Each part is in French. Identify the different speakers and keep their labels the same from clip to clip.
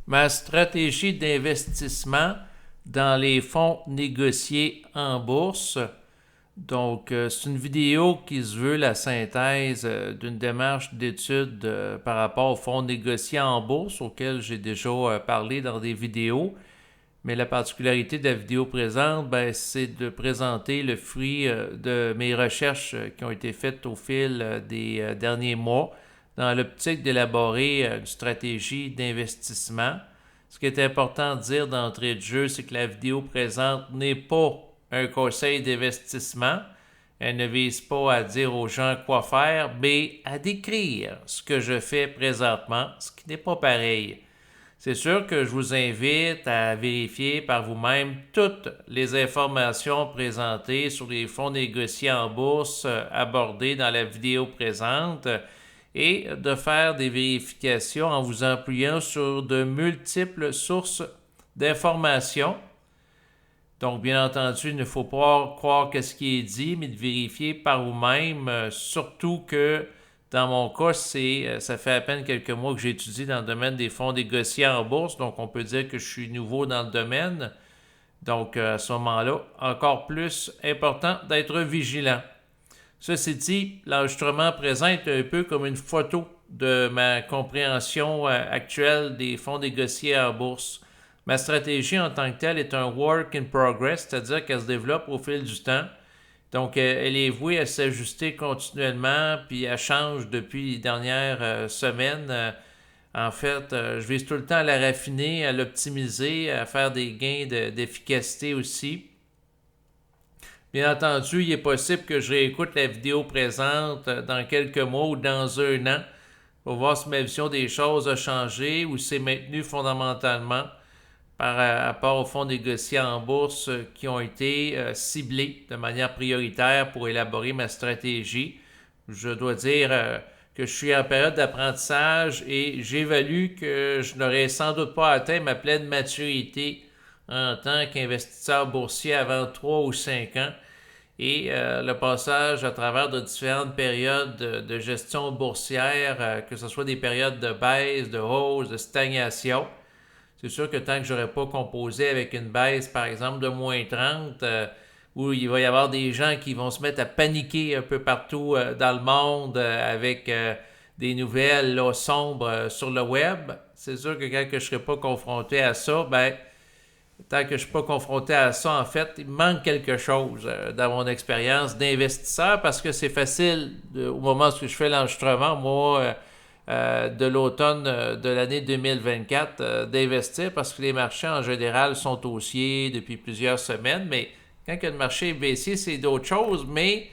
Speaker 1: Ma stratégie d'investissement dans les fonds négociés en bourse. Donc, c'est une vidéo qui se veut la synthèse d'une démarche d'étude par rapport aux fonds négociés en bourse auxquels j'ai déjà parlé dans des vidéos. Mais la particularité de la vidéo présente, c'est de présenter le fruit de mes recherches qui ont été faites au fil des derniers mois dans l'optique d'élaborer une stratégie d'investissement. Ce qui est important de dire d'entrée de jeu, c'est que la vidéo présente n'est pas un conseil d'investissement. Elle ne vise pas à dire aux gens quoi faire, mais à décrire ce que je fais présentement, ce qui n'est pas pareil. C'est sûr que je vous invite à vérifier par vous-même toutes les informations présentées sur les fonds négociés en bourse abordés dans la vidéo présente et de faire des vérifications en vous appuyant sur de multiples sources d'informations. Donc, bien entendu, il ne faut pas croire que ce qui est dit, mais de vérifier par vous-même, surtout que dans mon cas, ça fait à peine quelques mois que j'étudie dans le domaine des fonds négociés en bourse, donc on peut dire que je suis nouveau dans le domaine. Donc, à ce moment-là, encore plus important d'être vigilant. Ceci dit, l'enregistrement présente un peu comme une photo de ma compréhension actuelle des fonds négociés en bourse. Ma stratégie en tant que telle est un work in progress, c'est-à-dire qu'elle se développe au fil du temps. Donc, elle est vouée à s'ajuster continuellement, puis elle change depuis les dernières semaines. En fait, je vise tout le temps à la raffiner, à l'optimiser, à faire des gains d'efficacité aussi. Bien entendu, il est possible que je réécoute la vidéo présente dans quelques mois ou dans un an pour voir si ma vision des choses a changé ou s'est maintenue fondamentalement par rapport aux fonds négociés en bourse qui ont été ciblés de manière prioritaire pour élaborer ma stratégie. Je dois dire que je suis en période d'apprentissage et j'évalue que je n'aurais sans doute pas atteint ma pleine maturité en tant qu'investisseur boursier avant 3 ou 5 ans. Et le passage à travers de différentes périodes de gestion boursière, que ce soit des périodes de baisse, de hausse, de stagnation. C'est sûr que tant que je n'aurais pas composé avec une baisse, par exemple, de moins 30, où il va y avoir des gens qui vont se mettre à paniquer un peu partout dans le monde avec des nouvelles là, sombres sur le web, c'est sûr que quand je ne serai pas confronté à ça, tant que je ne suis pas confronté à ça, en fait, il me manque quelque chose dans mon expérience d'investisseur parce que c'est facile, au moment où je fais l'enregistrement, moi, de l'automne de l'année 2024, d'investir parce que les marchés en général sont haussiers depuis plusieurs semaines, mais quand le marché est baissier, c'est d'autres choses, mais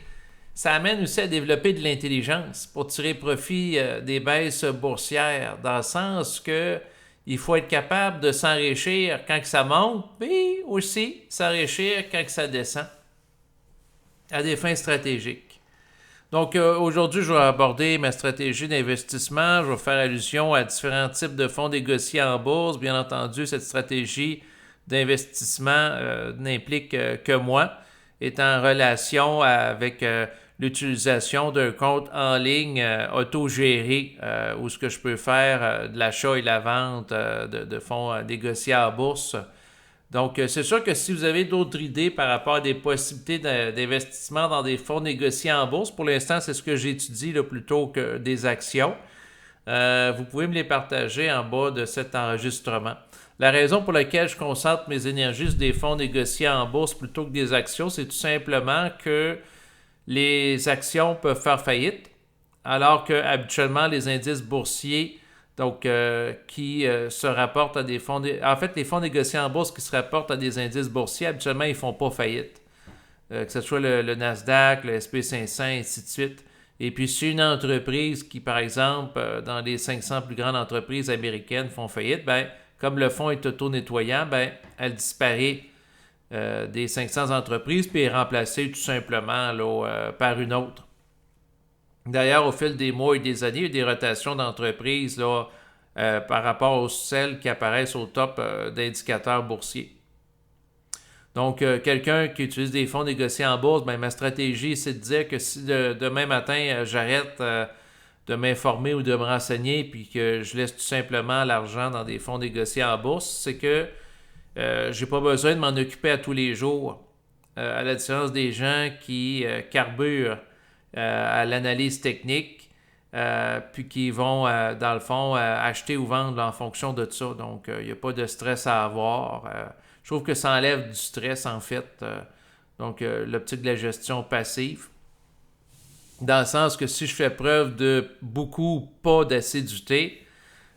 Speaker 1: ça amène aussi à développer de l'intelligence pour tirer profit des baisses boursières, dans le sens que il faut être capable de s'enrichir quand ça monte, mais aussi s'enrichir quand ça descend, à des fins stratégiques. Donc aujourd'hui, je vais aborder ma stratégie d'investissement. Je vais faire allusion à différents types de fonds négociés en bourse. Bien entendu, cette stratégie d'investissement n'implique que moi, est en relation avec l'utilisation d'un compte en ligne autogéré où ce que je peux faire de l'achat et la vente de fonds négociés en bourse. Donc, c'est sûr que si vous avez d'autres idées par rapport à des possibilités d'investissement dans des fonds négociés en bourse, pour l'instant, c'est ce que j'étudie là, plutôt que des actions. Vous pouvez me les partager en bas de cet enregistrement. La raison pour laquelle je concentre mes énergies sur des fonds négociés en bourse plutôt que des actions, c'est tout simplement que les actions peuvent faire faillite, alors que habituellement les indices boursiers donc qui se rapportent à des fonds... En fait, les fonds négociés en bourse qui se rapportent à des indices boursiers, habituellement, ils ne font pas faillite. Que ce soit le Nasdaq, le SP500, et ainsi de suite. Et puis, si une entreprise qui, par exemple, dans les 500 plus grandes entreprises américaines font faillite, comme le fonds est auto-nettoyant, elle disparaît des 500 entreprises puis est remplacée tout simplement là, par une autre. D'ailleurs, au fil des mois et des années, il y a des rotations d'entreprises là, par rapport aux celles qui apparaissent au top d'indicateurs boursiers. Donc, quelqu'un qui utilise des fonds négociés en bourse, ma stratégie, c'est de dire que si demain matin, j'arrête de m'informer ou de me renseigner, puis que je laisse tout simplement l'argent dans des fonds négociés en bourse, c'est que j'ai pas besoin de m'en occuper à tous les jours, à la différence des gens qui carburent à l'analyse technique, puis qui vont, dans le fond, acheter ou vendre en fonction de ça. Donc, il n'y a pas de stress à avoir. Je trouve que ça enlève du stress, en fait. Donc, l'optique de la gestion passive. Dans le sens que si je fais preuve de beaucoup ou pas d'assiduité,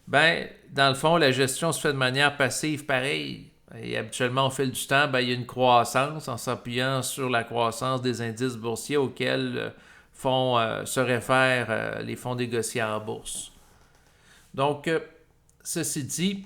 Speaker 1: ben, dans le fond, la gestion se fait de manière passive pareil. Et habituellement, au fil du temps, ben, il y a une croissance en s'appuyant sur la croissance des indices boursiers auxquels se réfèrent les fonds négociés en bourse. Donc, ceci dit,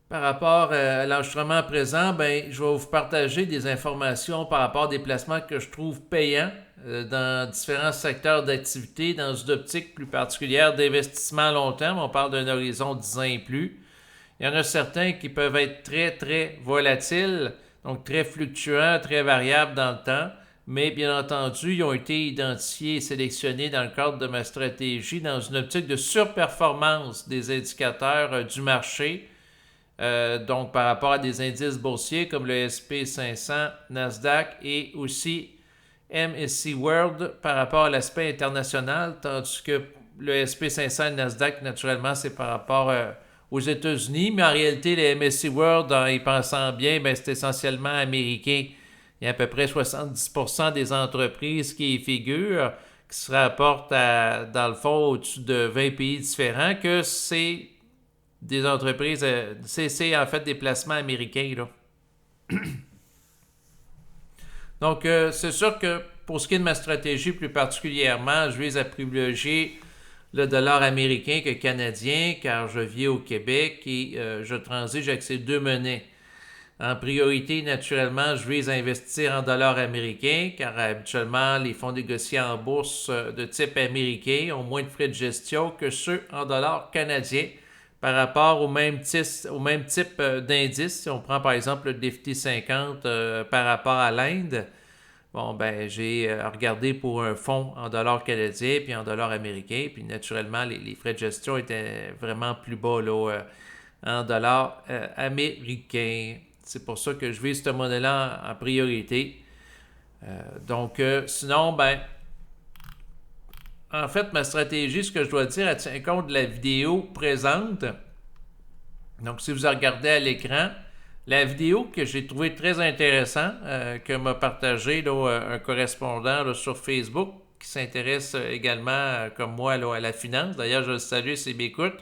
Speaker 1: par rapport à l'enregistrement présent, ben, je vais vous partager des informations par rapport à des placements que je trouve payants dans différents secteurs d'activité, dans une optique plus particulière d'investissement à long terme. On parle d'un horizon de 10 ans et plus. Il y en a certains qui peuvent être très, très volatiles, donc très fluctuants, très variables dans le temps, mais bien entendu, ils ont été identifiés et sélectionnés dans le cadre de ma stratégie dans une optique de surperformance des indicateurs du marché, donc par rapport à des indices boursiers comme le S&P 500, Nasdaq et aussi MSCI World par rapport à l'aspect international, tandis que le S&P 500 et le Nasdaq, naturellement, c'est par rapport aux États-Unis, mais en réalité, le MSCI World, en y pensant bien, ben, c'est essentiellement américain. Il y a à peu près 70% des entreprises qui y figurent, qui se rapportent dans le fond au-dessus de 20 pays différents, que c'est des entreprises, c'est en fait des placements américains, là. Donc, c'est sûr que pour ce qui est de ma stratégie plus particulièrement, je vise à privilégier le dollar américain que canadien, car je vis au Québec et je transige avec ces deux monnaies. En priorité, naturellement, je vise à investir en dollars américains, car habituellement, les fonds négociés en bourse de type américain ont moins de frais de gestion que ceux en dollars canadiens par rapport au même type d'indice. Si on prend par exemple le Nifty 50 par rapport à l'Inde, bon, ben, j'ai regardé pour un fonds en dollars canadiens puis en dollars américains, puis naturellement, les frais de gestion étaient vraiment plus bas là, en dollars américains. C'est pour ça que je vise ce modèle-là en priorité. Sinon, ben, en fait, ma stratégie, ce que je dois dire, elle tient compte de la vidéo présente. Donc, si vous regardez à l'écran, la vidéo que j'ai trouvée très intéressante, que m'a partagé là, un correspondant là, sur Facebook, qui s'intéresse également, comme moi, là, à la finance. D'ailleurs, je le salue s'il m'écoute.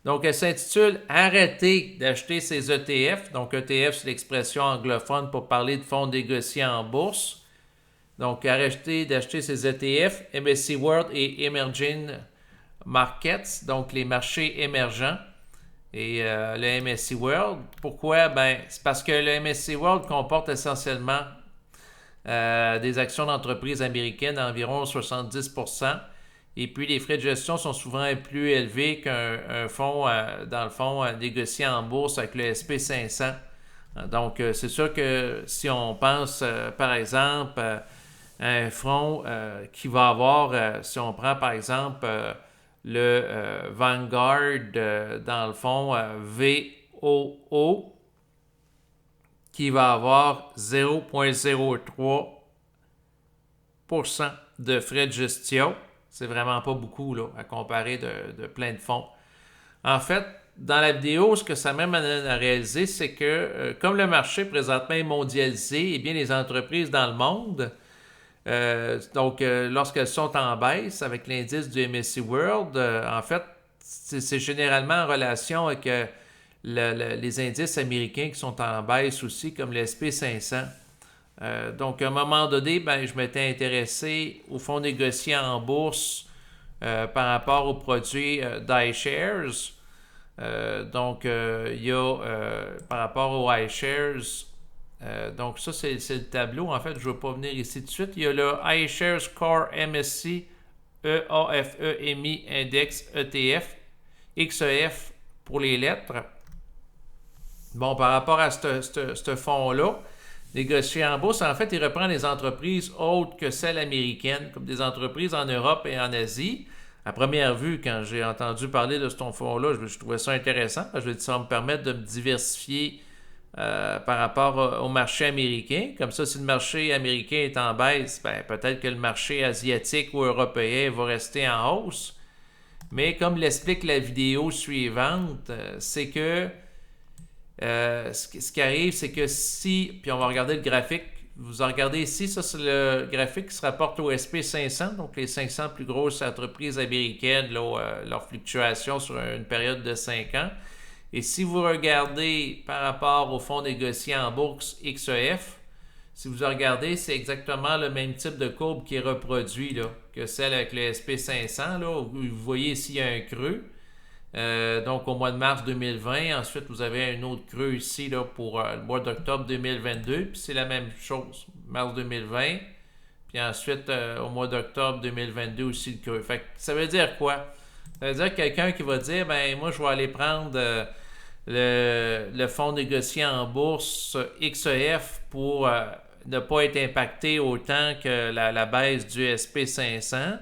Speaker 1: Donc, elle s'intitule « Arrêter d'acheter ces ETF ». Donc, ETF, c'est l'expression anglophone pour parler de fonds négociés en bourse. Donc, arrêter d'acheter ces ETF, MSCI World et Emerging Markets, donc les marchés émergents. Et le MSCI World, pourquoi? Ben, c'est parce que le MSCI World comporte essentiellement des actions d'entreprises américaines d'environ 70%. Et puis, les frais de gestion sont souvent plus élevés qu'un fonds, dans le fond, négocié en bourse avec le S&P 500. Donc, c'est sûr que si on pense, par exemple, à un fonds qui va avoir, si on prend, par exemple, le Vanguard, dans le fond, VOO, qui va avoir 0,03% de frais de gestion. C'est vraiment pas beaucoup là, à comparer de plein de fonds. En fait, dans la vidéo, ce que ça m'amène à réaliser, c'est que comme le marché présentement est mondialisé, eh bien les entreprises dans le monde, lorsqu'elles sont en baisse avec l'indice du MSCI World, en fait, c'est généralement en relation avec les indices américains qui sont en baisse aussi, comme le S&P 500. Donc, à un moment donné, ben, je m'étais intéressé aux fonds négociés en bourse par rapport aux produits d'iShares. Il y a par rapport aux iShares, donc ça c'est le tableau. En fait, je ne vais pas venir ici tout de suite. Il y a le iShares Core MSCI EAFE-MI Index ETF, XEF pour les lettres. Bon, par rapport à ce fonds-là, négocié en bourse, en fait, il reprend les entreprises autres que celles américaines, comme des entreprises en Europe et en Asie. À première vue, quand j'ai entendu parler de ce fonds-là, je trouvais ça intéressant. Je me dis, ça va me permettre de me diversifier par rapport au marché américain. Comme ça, si le marché américain est en baisse, ben, peut-être que le marché asiatique ou européen va rester en hausse. Mais comme l'explique la vidéo suivante, c'est que ce qui arrive, c'est que si, puis on va regarder le graphique, vous en regardez ici, ça c'est le graphique qui se rapporte au SP500, donc les 500 plus grosses entreprises américaines, là, leur fluctuation sur une période de 5 ans. Et si vous regardez par rapport au fonds négocié en bourse XEF, si vous regardez, c'est exactement le même type de courbe qui est reproduit là, que celle avec le SP500, là, où vous voyez ici il y a un creux. Donc au mois de mars 2020. Ensuite, vous avez un autre creux ici là, pour le mois d'octobre 2022. Puis c'est la même chose, mars 2020. Puis ensuite, au mois d'octobre 2022 aussi le creux. Fait que ça veut dire quoi? Ça veut dire quelqu'un qui va dire, ben moi je vais aller prendre le fonds négocié en bourse XEF pour ne pas être impacté autant que la baisse du SP500.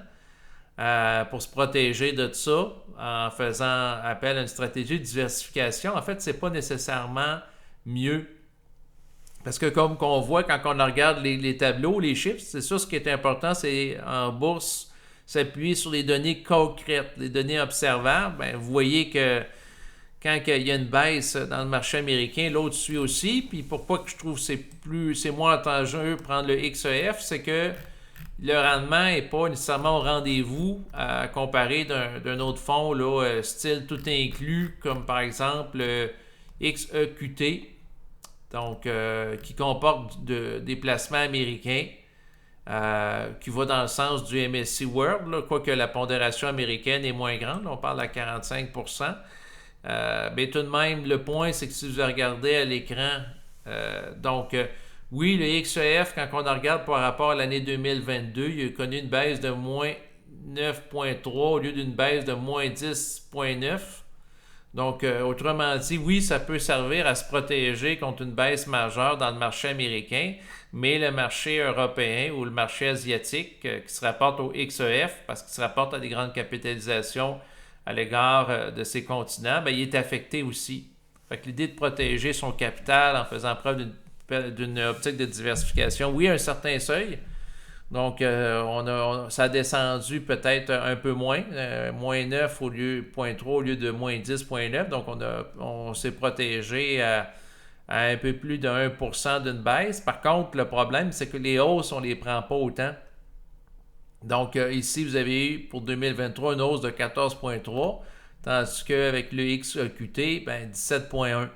Speaker 1: Pour se protéger de ça en faisant appel à une stratégie de diversification. En fait, c'est pas nécessairement mieux. Parce que comme qu'on voit quand on regarde les tableaux, les chiffres, c'est sûr ce qui est important, c'est en bourse s'appuyer sur les données concrètes, les données observables. Ben, vous voyez que quand il y a une baisse dans le marché américain, l'autre suit aussi. Puis pourquoi que je trouve que c'est moins avantageux prendre le XEF, c'est que le rendement n'est pas nécessairement au rendez-vous à comparer d'un autre fonds, là, style tout inclus, comme par exemple le XEQT, donc qui comporte des placements américains, qui va dans le sens du MSCI World, là, quoique la pondération américaine est moins grande, on parle à 45%. Mais tout de même, le point, c'est que si vous regardez à l'écran, oui, le XEF, quand on en regarde par rapport à l'année 2022, il a connu une baisse de moins 9,3 au lieu d'une baisse de moins 10,9. Donc, autrement dit, oui, ça peut servir à se protéger contre une baisse majeure dans le marché américain, mais le marché européen ou le marché asiatique qui se rapporte au XEF, parce qu'il se rapporte à des grandes capitalisations à l'égard de ces continents, ben, il est affecté aussi. Fait que l'idée de protéger son capital en faisant preuve d'une optique de diversification, oui, à un certain seuil. Donc, ça a descendu peut-être un peu moins, moins 9 au lieu 0,3 au lieu de moins 10,9. Donc, on s'est protégé à un peu plus de 1% d'une baisse. Par contre, le problème, c'est que les hausses, on ne les prend pas autant. Donc, ici, vous avez eu pour 2023 une hausse de 14,3, tandis qu'avec le XEQT, ben 17,1.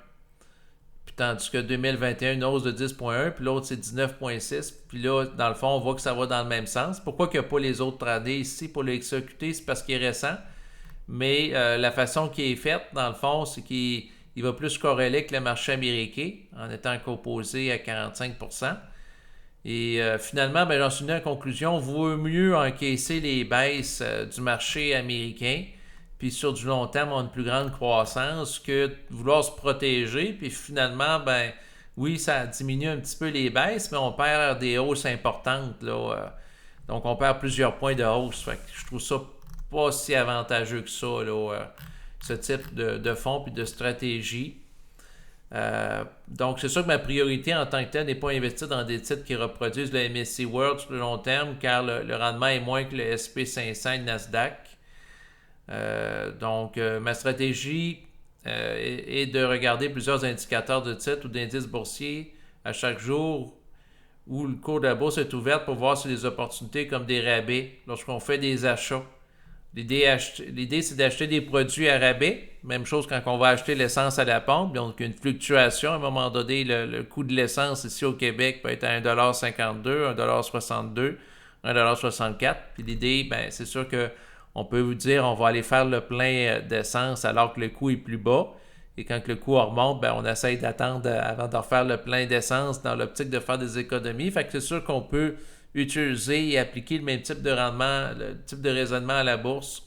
Speaker 1: Tandis que 2021, une hausse de 10,1, puis l'autre, c'est 19,6. Puis là, dans le fond, on voit que ça va dans le même sens. Pourquoi qu'il n'y a pas les autres tradés ici pour le XEQT? C'est parce qu'il est récent. Mais la façon qui est faite, dans le fond, c'est qu'il va plus corréler que le marché américain, en étant composé à 45%. Et finalement, ben, j'en suis venu à la conclusion, vaut mieux encaisser les baisses du marché américain, puis sur du long terme, on a une plus grande croissance que de vouloir se protéger, puis finalement, ben oui, ça diminue un petit peu les baisses, mais on perd des hausses importantes, là. Donc, on perd plusieurs points de hausse. Fait que je trouve ça pas si avantageux que ça, là, ce type de fonds puis de stratégie. Donc, c'est sûr que ma priorité en tant que telle n'est pas investir dans des titres qui reproduisent le MSCI World sur le long terme, car le rendement est moins que le SP500 et le Nasdaq. Ma stratégie est de regarder plusieurs indicateurs de titres ou d'indices boursiers à chaque jour où le cours de la bourse est ouvert pour voir sur des opportunités comme des rabais lorsqu'on fait des achats. L'idée, c'est d'acheter des produits à rabais. Même chose quand on va acheter l'essence à la pompe. Donc, une fluctuation. À un moment donné, le coût de l'essence ici au Québec peut être à 1,52 $, 1,62 $, 1,64 $. Puis l'idée, ben, c'est sûr qu'on peut vous dire on va aller faire le plein d'essence alors que le coût est plus bas. Et quand le coût remonte, ben, on essaye d'attendre avant de refaire le plein d'essence dans l'optique de faire des économies. Fait que c'est sûr qu'on peut utiliser et appliquer le même type de rendement, le type de raisonnement à la bourse.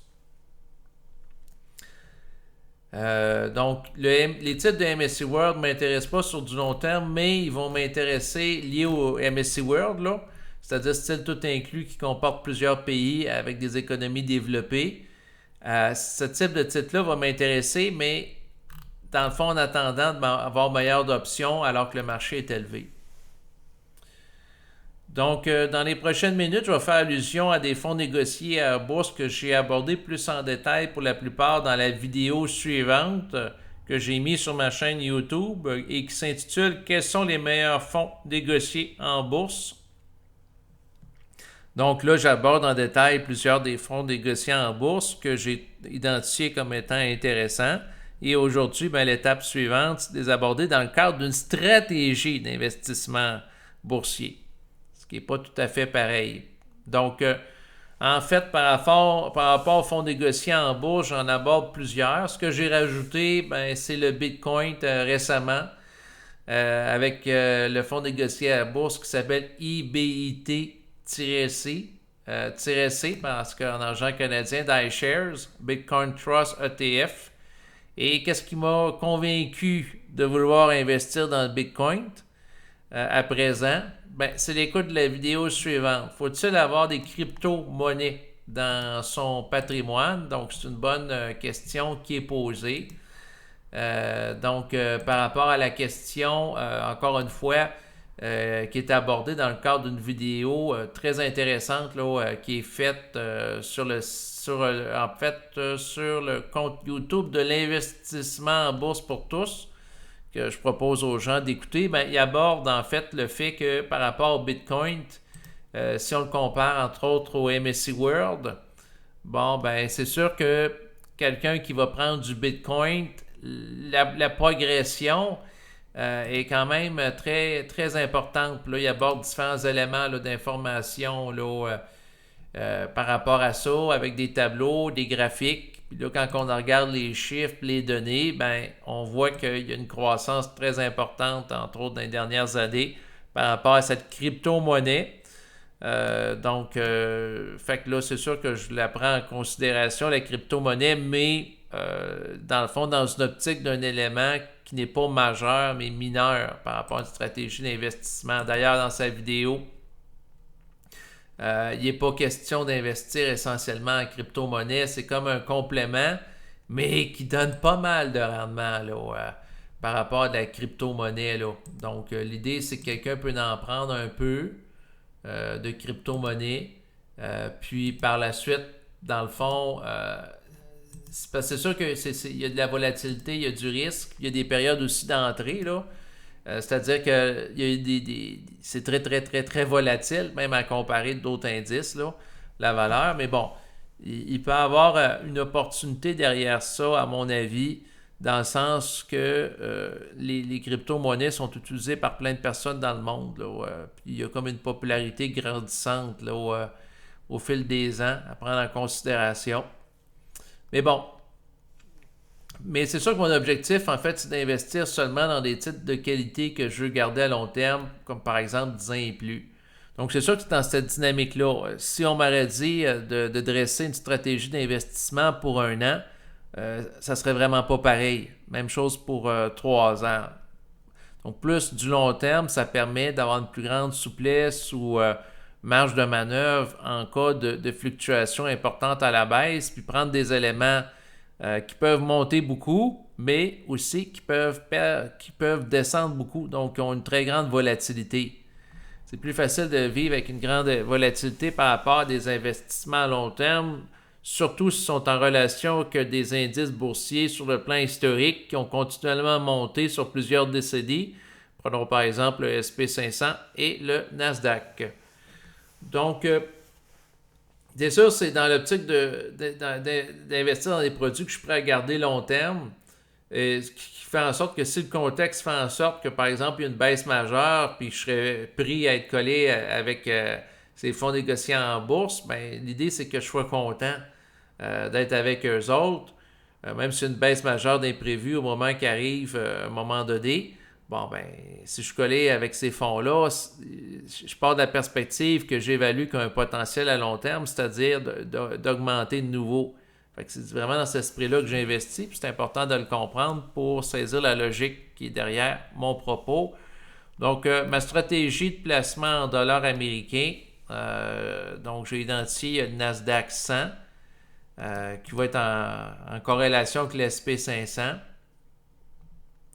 Speaker 1: Donc, les titres de MSC World ne m'intéressent pas sur du long terme, mais ils vont m'intéresser liés au MSC World, là, c'est-à-dire style tout inclus qui comporte plusieurs pays avec des économies développées. Ce type de titre-là va m'intéresser, mais dans le fond, en attendant d'avoir meilleure d'options alors que le marché est élevé. Donc, dans les prochaines minutes, je vais faire allusion à des fonds négociés à bourse que j'ai abordés plus en détail pour la plupart dans la vidéo suivante que j'ai mis sur ma chaîne YouTube et qui s'intitule « Quels sont les meilleurs fonds négociés en bourse ?» Donc là, j'aborde en détail plusieurs des fonds négociés en bourse que j'ai identifiés comme étant intéressants. Et aujourd'hui, l'étape suivante, c'est de les aborder dans le cadre d'une stratégie d'investissement boursier, ce qui n'est pas tout à fait pareil. Donc, en fait, par rapport aux fonds négociés en bourse, j'en aborde plusieurs. Ce que j'ai rajouté, c'est le Bitcoin récemment, avec le fonds négocié à la bourse qui s'appelle IBIT-C, C, parce qu'en argent canadien, d'iShares, Bitcoin Trust ETF. Et qu'est-ce qui m'a convaincu de vouloir investir dans le Bitcoin à présent? C'est l'écoute de la vidéo suivante. Faut-il avoir des crypto-monnaies dans son patrimoine? Donc, c'est une bonne question qui est posée. Par rapport à la question, encore une fois, qui est abordée dans le cadre d'une vidéo très intéressante là, qui est faite sur le compte YouTube de l'investissement en bourse pour tous, que je propose aux gens d'écouter. Il aborde en fait le fait que par rapport au Bitcoin, si on le compare entre autres au MSC World, c'est sûr que quelqu'un qui va prendre du Bitcoin, la progression est quand même très, très importante. Là, il aborde différents éléments là, d'information là, par rapport à ça, avec des tableaux, des graphiques. Puis là, quand on regarde les chiffres, les données, on voit qu'il y a une croissance très importante, entre autres dans les dernières années, par rapport à cette crypto-monnaie. Fait que là, c'est sûr que je la prends en considération, la crypto-monnaie, mais dans le fond, dans une optique d'un élément qui n'est pas majeur, mais mineur par rapport à une stratégie d'investissement. D'ailleurs, dans sa vidéo, il n'est pas question d'investir essentiellement en crypto-monnaie. C'est comme un complément, mais qui donne pas mal de rendement là, par rapport à la crypto-monnaie. Là. Donc, l'idée, c'est que quelqu'un peut en prendre un peu de crypto-monnaie. Puis, par la suite, dans le fond, c'est sûr qu'il y a de la volatilité, il y a du risque, il y a des périodes aussi d'entrée, là. C'est-à-dire que c'est très, très, très, très volatile, même à comparer d'autres indices, là, la valeur. Mais bon, il peut y avoir une opportunité derrière ça, à mon avis, dans le sens que les crypto-monnaies sont utilisées par plein de personnes dans le monde. Là, puis il y a comme une popularité grandissante là, au fil des ans à prendre en considération. Mais bon, c'est sûr que mon objectif, en fait, c'est d'investir seulement dans des titres de qualité que je veux garder à long terme, comme par exemple 10 ans et plus. Donc, c'est sûr que c'est dans cette dynamique-là. Si on m'aurait dit de dresser une stratégie d'investissement pour un an, ça serait vraiment pas pareil. Même chose pour 3 ans. Donc, plus du long terme, ça permet d'avoir une plus grande souplesse ou marge de manœuvre en cas de fluctuations importantes à la baisse, puis prendre des éléments qui peuvent monter beaucoup, mais aussi qui peuvent descendre beaucoup, donc qui ont une très grande volatilité. C'est plus facile de vivre avec une grande volatilité par rapport à des investissements à long terme, surtout s'ils sont en relation que des indices boursiers sur le plan historique qui ont continuellement monté sur plusieurs décennies. Prenons par exemple le SP500 et le Nasdaq. Donc, c'est sûr, c'est dans l'optique d'investir dans des produits que je suis prêt à garder long terme, ce qui fait en sorte que si le contexte fait en sorte que, par exemple, il y a une baisse majeure, puis je serais pris à être collé avec ces fonds négociés en bourse, l'idée, c'est que je sois content d'être avec eux autres, même si une baisse majeure d'imprévu au moment qui arrive, à un moment donné. Si je suis collé avec ces fonds-là, je pars de la perspective que j'évalue comme un potentiel à long terme, c'est-à-dire d'augmenter de nouveau Fait que c'est vraiment dans cet esprit-là que j'ai investi, puis c'est important de le comprendre pour saisir la logique qui est derrière mon propos. Donc, ma stratégie de placement en dollars américains, donc j'ai identifié le Nasdaq 100 qui va être en corrélation avec le SP500.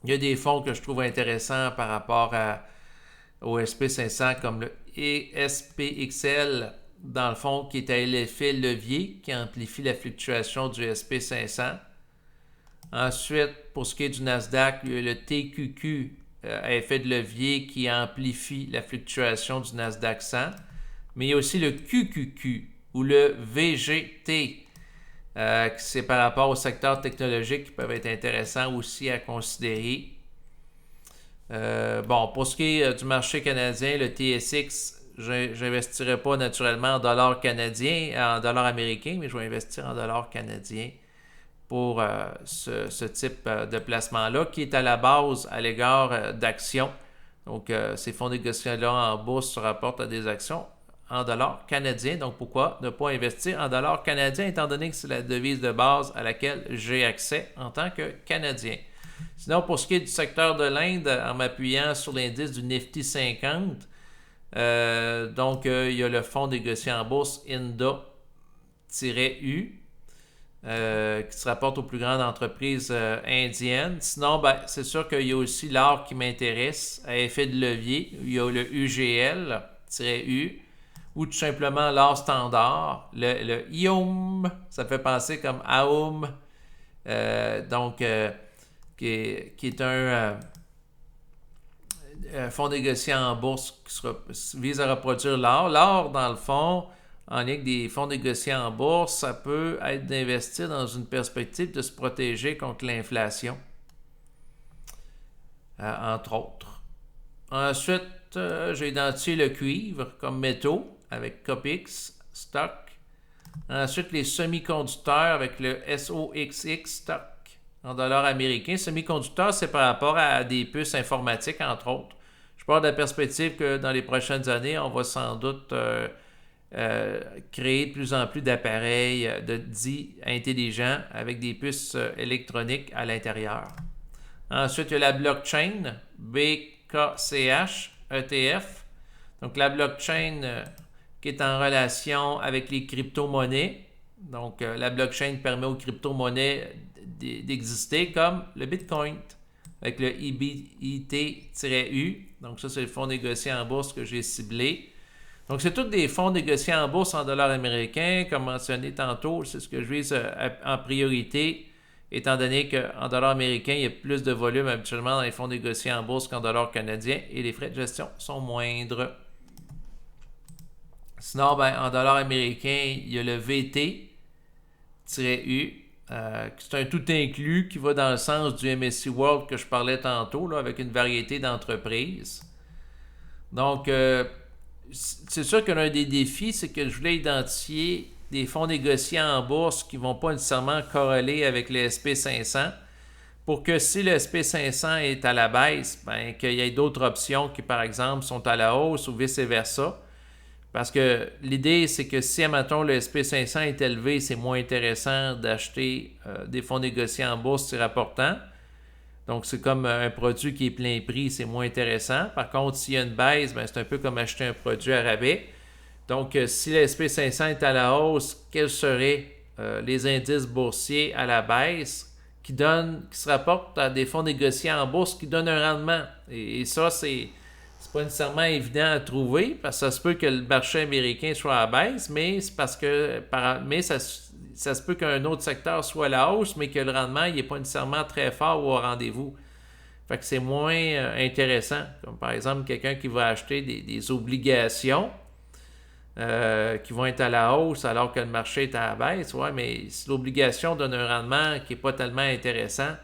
Speaker 1: Il y a des fonds que je trouve intéressants par rapport au SP500 comme le SPXL, dans le fond, qui est à l'effet levier, qui amplifie la fluctuation du SP500. Ensuite, pour ce qui est du Nasdaq, il y a le TQQ à effet de levier qui amplifie la fluctuation du Nasdaq 100. Mais il y a aussi le QQQ ou le VGT, c'est par rapport au secteur technologique qui peuvent être intéressants aussi à considérer. Bon, pour ce qui est du marché canadien, le TSX, je n'investirai pas naturellement en dollars canadiens, en dollars américains, mais je vais investir en dollars canadiens pour ce type de placement-là, qui est à la base à l'égard d'actions. Donc, ces fonds négociés-là en bourse se rapportent à des actions en dollars canadiens. Donc, pourquoi ne pas investir en dollars canadiens, étant donné que c'est la devise de base à laquelle j'ai accès en tant que Canadien. Sinon, pour ce qui est du secteur de l'Inde, en m'appuyant sur l'indice du Nifty 50, donc il y a le fonds négocié en bourse INDA-U, qui se rapporte aux plus grandes entreprises indiennes. Sinon, ben, c'est sûr qu'il y a aussi l'or qui m'intéresse à effet de levier. Il y a le UGL-U, ou tout simplement l'or standard, le IOM, ça fait penser comme AOM, donc qui est un fonds négocié en bourse qui vise à reproduire l'or. L'or, dans le fond, en lien avec des fonds négociés en bourse, ça peut être d'investir dans une perspective de se protéger contre l'inflation, entre autres. Ensuite, j'ai identifié le cuivre comme métaux avec COPX, stock. Ensuite, les semi-conducteurs avec le SOXX, stock, en dollars américains. Semi-conducteurs, c'est par rapport à des puces informatiques, entre autres. Je pars de la perspective que dans les prochaines années, on va sans doute créer de plus en plus d'appareils dits intelligents avec des puces électroniques à l'intérieur. Ensuite, il y a la blockchain, BKCH, ETF. Donc, la blockchain qui est en relation avec les crypto-monnaies. Donc, la blockchain permet aux crypto-monnaies d'exister comme le Bitcoin avec le IBIT-U. Donc, ça, c'est le fonds négocié en bourse que j'ai ciblé. Donc, c'est tous des fonds négociés en bourse en dollars américains. Comme mentionné tantôt, c'est ce que je vise en priorité, étant donné qu'en dollars américains, il y a plus de volume habituellement dans les fonds négociés en bourse qu'en dollars canadiens et les frais de gestion sont moindres. Sinon, ben, en dollars américains, il y a le VT-U, c'est un tout inclus qui va dans le sens du MSCI World que je parlais tantôt, là, avec une variété d'entreprises. Donc, c'est sûr que l'un des défis, c'est que je voulais identifier des fonds négociés en bourse qui ne vont pas nécessairement corréler avec le SP500 pour que si le SP500 est à la baisse, ben, qu'il y ait d'autres options qui, par exemple, sont à la hausse ou vice-versa. Parce que l'idée, c'est que si, admettons, le SP500 est élevé, c'est moins intéressant d'acheter des fonds négociés en bourse si rapportant. Donc, c'est comme un produit qui est plein prix, c'est moins intéressant. Par contre, s'il y a une baisse, ben, c'est un peu comme acheter un produit à rabais. Donc, si le SP500 est à la hausse, quels seraient les indices boursiers à la baisse qui se rapportent à des fonds négociés en bourse qui donnent un rendement? Et ça, c'est pas nécessairement évident à trouver parce que ça se peut que le marché américain soit à la baisse, mais c'est parce que ça se peut qu'un autre secteur soit à la hausse, mais que le rendement n'est pas nécessairement très fort ou au rendez-vous. Fait que c'est moins intéressant. Comme par exemple, quelqu'un qui va acheter des obligations qui vont être à la hausse alors que le marché est à la baisse. Ouais, mais si l'obligation donne un rendement qui n'est pas tellement intéressant,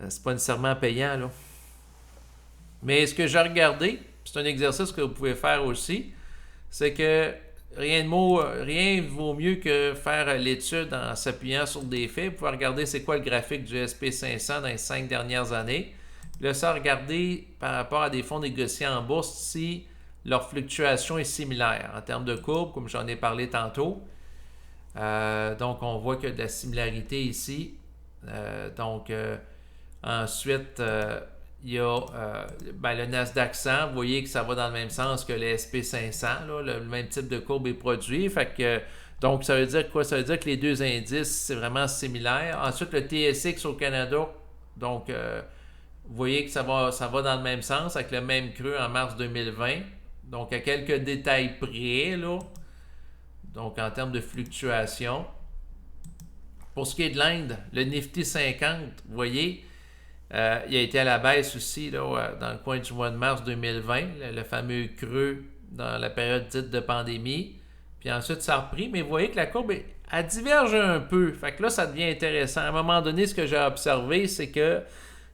Speaker 1: c'est pas nécessairement payant, là. Mais ce que j'ai regardé, c'est un exercice que vous pouvez faire aussi, c'est que rien vaut mieux que faire l'étude en s'appuyant sur des faits. Vous pouvez regarder c'est quoi le graphique du SP500 dans les 5 dernières années. Là, ça, regarder par rapport à des fonds négociés en bourse si leur fluctuation est similaire en termes de courbe, comme j'en ai parlé tantôt. Donc, on voit qu'il y a de la similarité ici. Ensuite, il y a le Nasdaq 100. Vous voyez que ça va dans le même sens que le SP500. Là, le même type de courbe est produit. Donc, ça veut dire quoi? Ça veut dire que les deux indices, c'est vraiment similaire. Ensuite, le TSX au Canada. Donc, vous voyez que ça va dans le même sens avec le même creux en mars 2020. Donc, à quelques détails près, là. Donc, en termes de fluctuation. Pour ce qui est de l'Inde, le Nifty 50, vous voyez, il a été à la baisse aussi là, dans le coin du mois de mars 2020, le fameux creux dans la période dite de pandémie. Puis ensuite, ça a repris, mais vous voyez que la courbe, elle diverge un peu. Fait que là, ça devient intéressant. À un moment donné, ce que j'ai observé, c'est que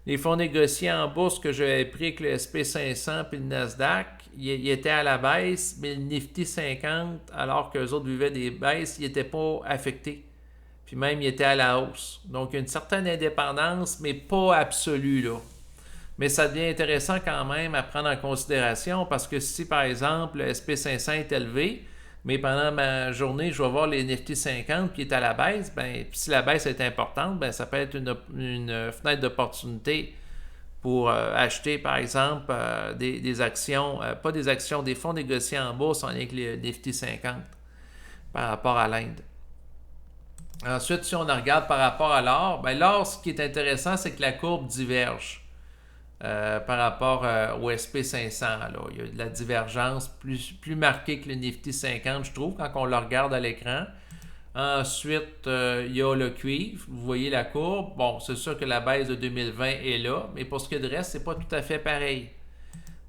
Speaker 1: les fonds négociés en bourse que j'avais pris avec le SP500 puis le Nasdaq, ils étaient à la baisse, mais le Nifty 50, alors qu'eux autres vivaient des baisses, ils n'étaient pas affectés. Puis même, il était à la hausse. Donc, il y a une certaine indépendance, mais pas absolue, là. Mais ça devient intéressant quand même à prendre en considération parce que si, par exemple, le SP500 est élevé, mais pendant ma journée, je vais voir les Nifty 50 qui est à la baisse, puis si la baisse est importante, ça peut être une fenêtre d'opportunité pour acheter, par exemple, des actions, pas des actions, des fonds négociés en bourse en lien avec les Nifty 50 par rapport à l'Inde. Ensuite, si on regarde par rapport à l'or, l'or, ce qui est intéressant, c'est que la courbe diverge par rapport au SP500. Là. Il y a de la divergence plus marquée que le Nifty 50, je trouve, quand on le regarde à l'écran. Ensuite, il y a le cuivre. Vous voyez la courbe. Bon, c'est sûr que la baisse de 2020 est là, mais pour ce qui est de reste, c'est pas tout à fait pareil.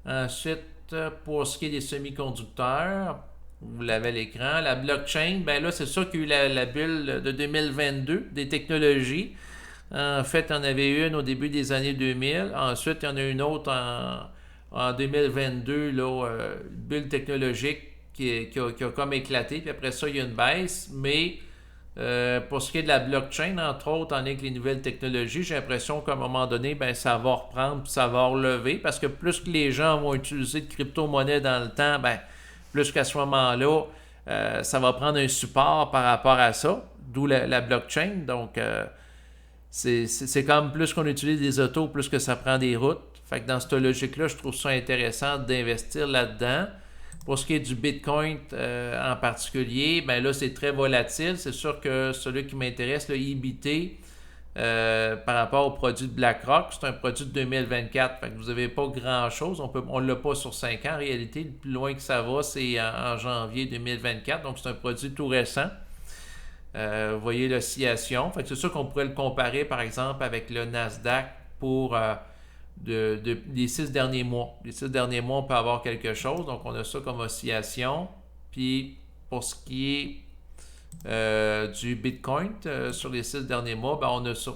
Speaker 1: Ensuite, pour ce qui est des semi-conducteurs, vous l'avez à l'écran. La blockchain, là, c'est sûr qu'il y a eu la bulle de 2022 des technologies. En fait, il y en avait une au début des années 2000. Ensuite, il y en a une autre en 2022, là, bulle technologique qui a comme éclaté. Puis après ça, il y a une baisse. Mais pour ce qui est de la blockchain, entre autres, en lien avec les nouvelles technologies, j'ai l'impression qu'à un moment donné, ça va reprendre puis ça va relever. Parce que plus que les gens vont utiliser de crypto-monnaie dans le temps, plus qu'à ce moment-là, ça va prendre un support par rapport à ça, d'où la blockchain. Donc, c'est comme plus qu'on utilise des autos, plus que ça prend des routes. Fait que dans cette logique-là, je trouve ça intéressant d'investir là-dedans. Pour ce qui est du Bitcoin en particulier, là, c'est très volatile. C'est sûr que celui qui m'intéresse, le IBT, par rapport au produit de BlackRock, c'est un produit de 2024. Fait que vous n'avez pas grand-chose. On ne l'a pas sur 5 ans. En réalité, le plus loin que ça va, c'est en janvier 2024. Donc, c'est un produit tout récent. Vous voyez l'oscillation. Fait que c'est sûr qu'on pourrait le comparer, par exemple, avec le Nasdaq pour les 6 derniers mois. Les 6 derniers mois, on peut avoir quelque chose. Donc, on a ça comme oscillation. Puis, pour ce qui est du Bitcoin sur les 6 derniers mois, on a ça.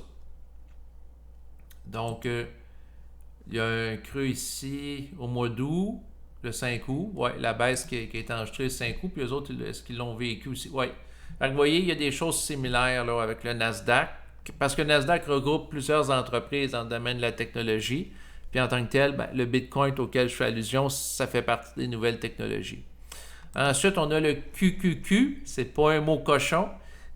Speaker 1: Donc, il y a un creux ici au mois d'août, le 5 août. Ouais, la baisse qui a été enregistrée le 5 août, puis eux autres, est-ce qu'ils l'ont vécu aussi? Ouais. Fait que vous voyez, il y a des choses similaires là, avec le Nasdaq, parce que le Nasdaq regroupe plusieurs entreprises dans le domaine de la technologie. Puis en tant que tel, le Bitcoin auquel je fais allusion, ça fait partie des nouvelles technologies. Ensuite, on a le QQQ. C'est pas un mot cochon,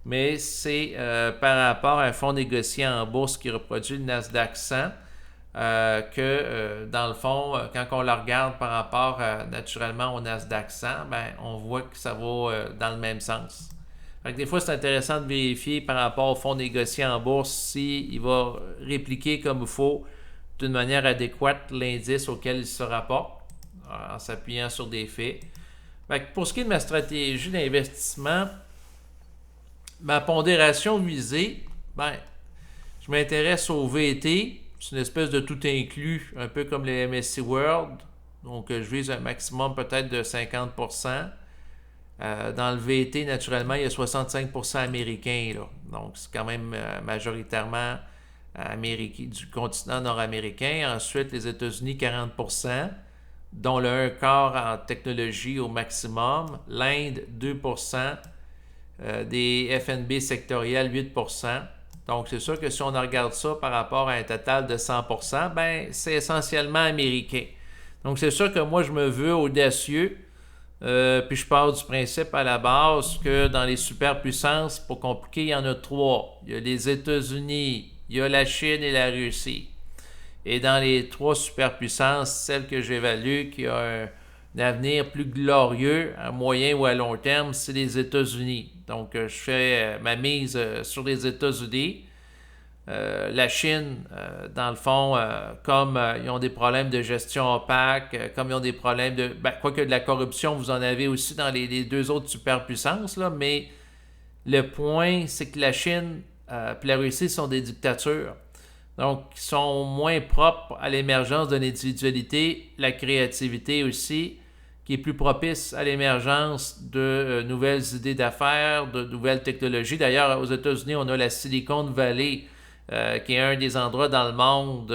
Speaker 1: mais c'est par rapport à un fonds négocié en bourse qui reproduit le Nasdaq 100, dans le fond, quand on le regarde par rapport naturellement au Nasdaq 100, on voit que ça va dans le même sens. Fait que des fois, c'est intéressant de vérifier par rapport au fonds négocié en bourse s'il va répliquer comme il faut d'une manière adéquate l'indice auquel il se rapporte en s'appuyant sur des faits. Fait que pour ce qui est de ma stratégie d'investissement, ma pondération visée, je m'intéresse au VT. C'est une espèce de tout inclus, un peu comme les MSCI World. Donc, je vise un maximum peut-être de 50%. Dans le VT, naturellement, il y a 65% américains. Là. Donc, c'est quand même majoritairement du continent nord-américain. Ensuite, les États-Unis, 40%, dont le 1 quart en technologie au maximum. L'Inde, 2%. Des FNB sectoriels, 8%. Donc, c'est sûr que si on regarde ça par rapport à un total de 100%, c'est essentiellement américain. Donc, c'est sûr que moi, je me veux audacieux Puis je pars du principe à la base que dans les superpuissances, pour compliquer, il y en a trois. Il y a les États-Unis, il y a la Chine et la Russie. Et dans les trois superpuissances, celle que j'évalue qui a un avenir plus glorieux à moyen ou à long terme, c'est les États-Unis. Donc, je fais ma mise sur les États-Unis. La Chine, dans le fond, comme ils ont des problèmes de gestion opaque, comme ils ont des problèmes de... quoique de la corruption, vous en avez aussi dans les deux autres superpuissances, là, mais le point, c'est que la Chine et la Russie sont des dictatures. Donc, ils sont moins propres à l'émergence de l'individualité, la créativité aussi, qui est plus propice à l'émergence de nouvelles idées d'affaires, de nouvelles technologies. D'ailleurs, aux États-Unis, on a la Silicon Valley, qui est un des endroits dans le monde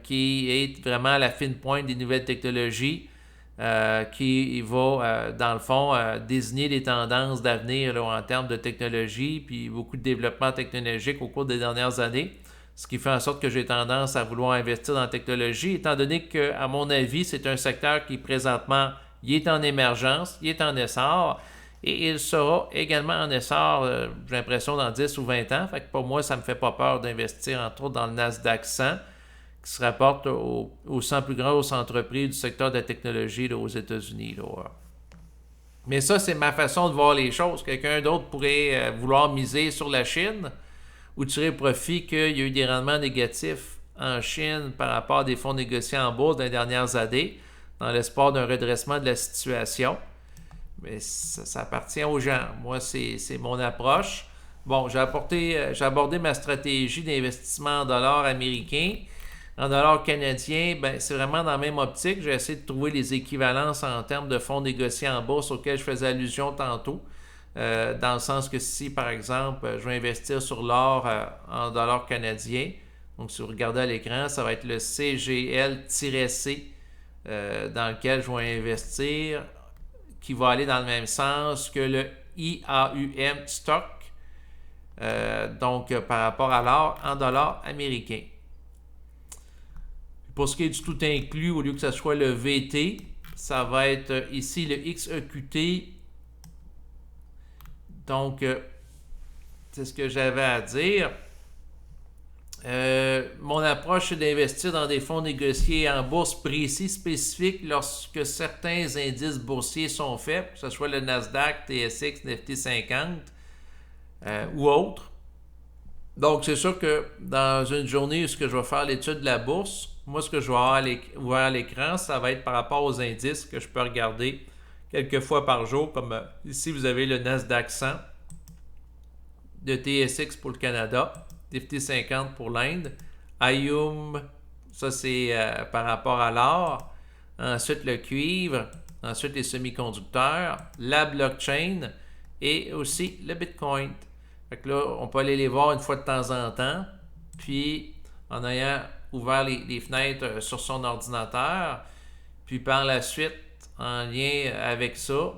Speaker 1: qui est vraiment à la fine pointe des nouvelles technologies, qui va, dans le fond, désigner les tendances d'avenir là, en termes de technologie, puis beaucoup de développement technologique au cours des dernières années, ce qui fait en sorte que j'ai tendance à vouloir investir dans la technologie, étant donné que, à mon avis, c'est un secteur qui présentement, il est en émergence, il est en essor, et il sera également en essor, j'ai l'impression, dans 10 ou 20 ans. Fait que pour moi, ça ne me fait pas peur d'investir, entre autres, dans le Nasdaq 100, qui se rapporte aux 100 plus grosses entreprises du secteur de la technologie là, aux États-Unis. Là. Mais ça, c'est ma façon de voir les choses. Quelqu'un d'autre pourrait vouloir miser sur la Chine ou tirer profit qu'il y a eu des rendements négatifs en Chine par rapport à des fonds négociés en bourse dans les dernières années, dans l'espoir d'un redressement de la situation. Mais ça appartient aux gens. Moi, c'est mon approche. Bon, j'ai abordé ma stratégie d'investissement en dollars américains. En dollars canadiens, c'est vraiment dans la même optique. J'ai essayé de trouver les équivalences en termes de fonds négociés en bourse auxquels je faisais allusion tantôt. Dans le sens que si, par exemple, je vais investir sur l'or en dollars canadiens, donc si vous regardez à l'écran, ça va être le CGL-C dans lequel je vais investir, qui va aller dans le même sens que le IAUM stock, donc par rapport à l'or en dollars américains. Pour ce qui est du tout inclus, au lieu que ce soit le VT, ça va être ici le XEQT. Donc, c'est ce que j'avais à dire. Mon approche, c'est d'investir dans des fonds négociés en bourse précis, spécifiques, lorsque certains indices boursiers sont faits, que ce soit le Nasdaq, TSX, Nifty 50 ou autres. Donc, c'est sûr que dans une journée où je vais faire l'étude de la bourse, moi, ce que je vais avoir ouvert à l'écran, ça va être par rapport aux indices que je peux regarder quelques fois par jour, comme ici, vous avez le Nasdaq 100, le TSX pour le Canada, Nifty 50 pour l'Inde, IUM, ça c'est par rapport à l'or, ensuite le cuivre, ensuite les semi-conducteurs, la blockchain et aussi le Bitcoin. Fait que là, on peut aller les voir une fois de temps en temps, puis en ayant ouvert les fenêtres sur son ordinateur, puis par la suite, en lien avec ça,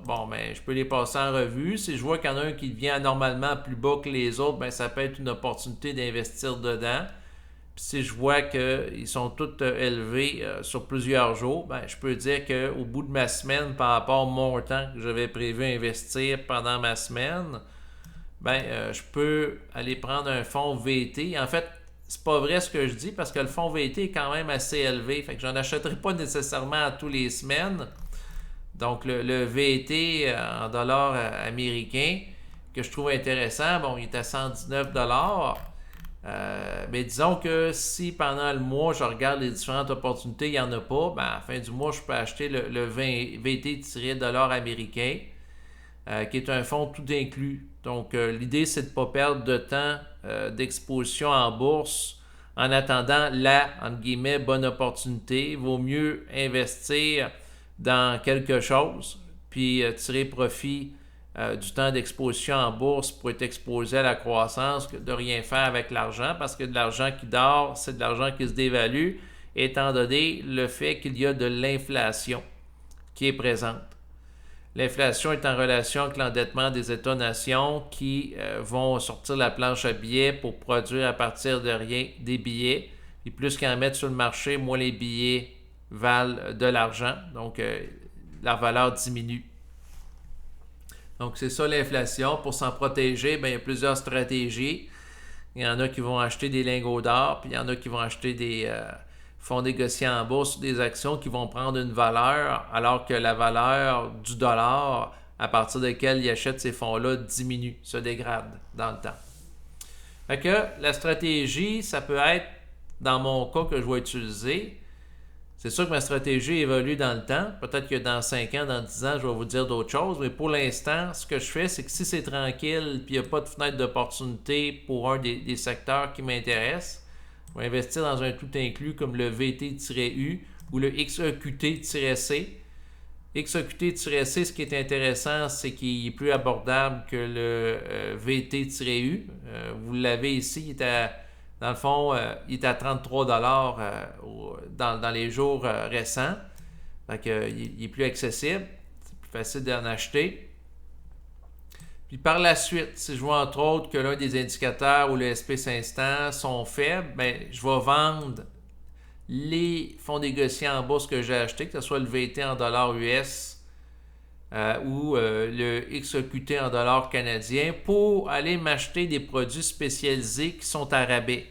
Speaker 1: je peux les passer en revue. Si je vois qu'il y en a un qui devient anormalement plus bas que les autres, ça peut être une opportunité d'investir dedans. Puis si je vois qu'ils sont tous élevés sur plusieurs jours, je peux dire qu'au bout de ma semaine, par rapport au montant que j'avais prévu investir pendant ma semaine, je peux aller prendre un fonds VT. En fait, c'est pas vrai ce que je dis parce que le fonds VT est quand même assez élevé. Fait que j'en achèterai pas nécessairement à tous les semaines. Donc, le VT en dollars américains, que je trouve intéressant, il est à 119 $. Mais disons que si pendant le mois, je regarde les différentes opportunités, il n'y en a pas, à la fin du mois, je peux acheter le VT-dollars américain, qui est un fonds tout inclus. Donc, l'idée, c'est de ne pas perdre de temps d'exposition en bourse en attendant la, entre guillemets, bonne opportunité. Il vaut mieux investir dans quelque chose, puis tirer profit du temps d'exposition en bourse pour être exposé à la croissance que de rien faire avec l'argent, parce que de l'argent qui dort, c'est de l'argent qui se dévalue, étant donné le fait qu'il y a de l'inflation qui est présente. L'inflation est en relation avec l'endettement des États-nations qui vont sortir la planche à billets pour produire à partir de rien des billets. Et plus qu'ils en mettent sur le marché, moins les billets valent de l'argent. Donc, leur valeur diminue. Donc, c'est ça l'inflation. Pour s'en protéger, ben, il y a plusieurs stratégies. Il y en a qui vont acheter des lingots d'or, puis il y en a qui vont acheter des fonds négociés en bourse, des actions qui vont prendre une valeur, alors que la valeur du dollar, à partir de laquelle ils achètent ces fonds-là, diminue, se dégrade dans le temps. Fait que la stratégie, ça peut être, dans mon cas que je vais utiliser, c'est sûr que ma stratégie évolue dans le temps. Peut-être que dans 5 ans, dans 10 ans, je vais vous dire d'autres choses. Mais pour l'instant, ce que je fais, c'est que si c'est tranquille et il n'y a pas de fenêtre d'opportunité pour un des secteurs qui m'intéressent, je vais investir dans un tout inclus comme le VT-U ou le XEQT-C. XEQT-C, ce qui est intéressant, c'est qu'il est plus abordable que le VT-U. Vous l'avez ici, dans le fond, il est à 33$ dans les jours récents. Donc, il est plus accessible. C'est plus facile d'en acheter. Puis par la suite, si je vois entre autres que l'un des indicateurs ou le SP500 sont faibles, ben, je vais vendre les fonds négociés en bourse que j'ai achetés, que ce soit le VT en dollars US ou le XEQT en dollars canadiens, pour aller m'acheter des produits spécialisés qui sont à rabais.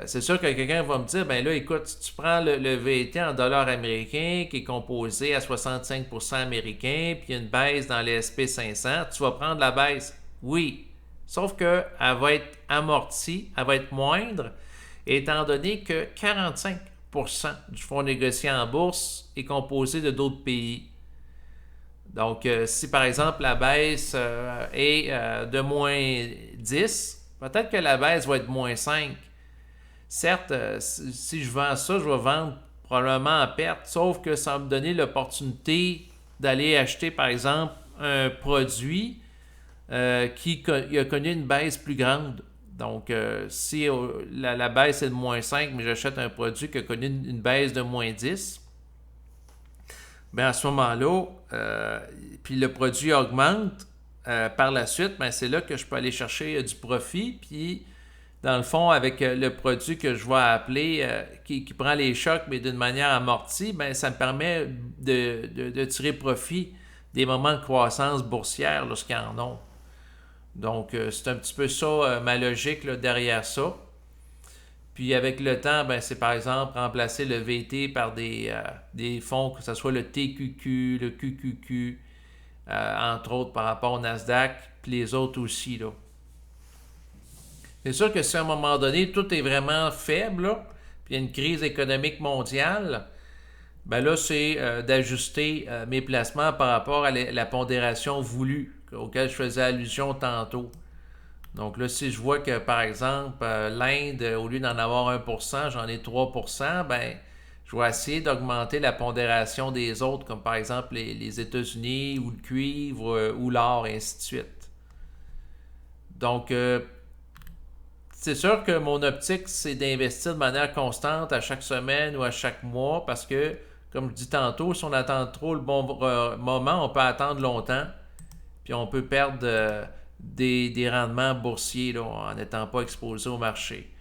Speaker 1: C'est sûr que quelqu'un va me dire, ben là, écoute, si tu prends le VT en dollars américains qui est composé à 65% américain, puis il y a une baisse dans les SP500, tu vas prendre la baisse. Oui, sauf qu'elle va être amortie, elle va être moindre, étant donné que 45% du fonds négocié en bourse est composé de d'autres pays. Donc, si par exemple la baisse est de moins 10, peut-être que la baisse va être moins 5. Certes, si je vends ça, je vais vendre probablement en perte, sauf que ça va me donner l'opportunité d'aller acheter, par exemple, un produit qui a connu une baisse plus grande. Donc, si la baisse est de moins 5, mais j'achète un produit qui a connu une baisse de moins 10, bien à ce moment-là, puis le produit augmente par la suite, bien, c'est là que je peux aller chercher du profit, puis dans le fond, avec le produit que je vais appeler, qui prend les chocs, mais d'une manière amortie, bien, ça me permet de tirer profit des moments de croissance boursière lorsqu'ils en ont. Donc, c'est un petit peu ça, ma logique là, derrière ça. Puis avec le temps, ben, c'est par exemple remplacer le VT par des fonds, que ce soit le TQQ, le QQQ, entre autres par rapport au Nasdaq, puis les autres aussi, là. C'est sûr que si à un moment donné, tout est vraiment faible, là, puis il y a une crise économique mondiale, ben là, c'est d'ajuster mes placements par rapport à la pondération voulue, auquel je faisais allusion tantôt. Donc là, si je vois que, par exemple, l'Inde, au lieu d'en avoir 1%, j'en ai 3%, ben, je vais essayer d'augmenter la pondération des autres, comme par exemple les États-Unis, ou le cuivre, ou l'or, et ainsi de suite. Donc, c'est sûr que mon optique, c'est d'investir de manière constante à chaque semaine ou à chaque mois parce que, comme je dis tantôt, si on attend trop le bon moment, on peut attendre longtemps. Puis on peut perdre des rendements boursiers là, en n'étant pas exposé au marché.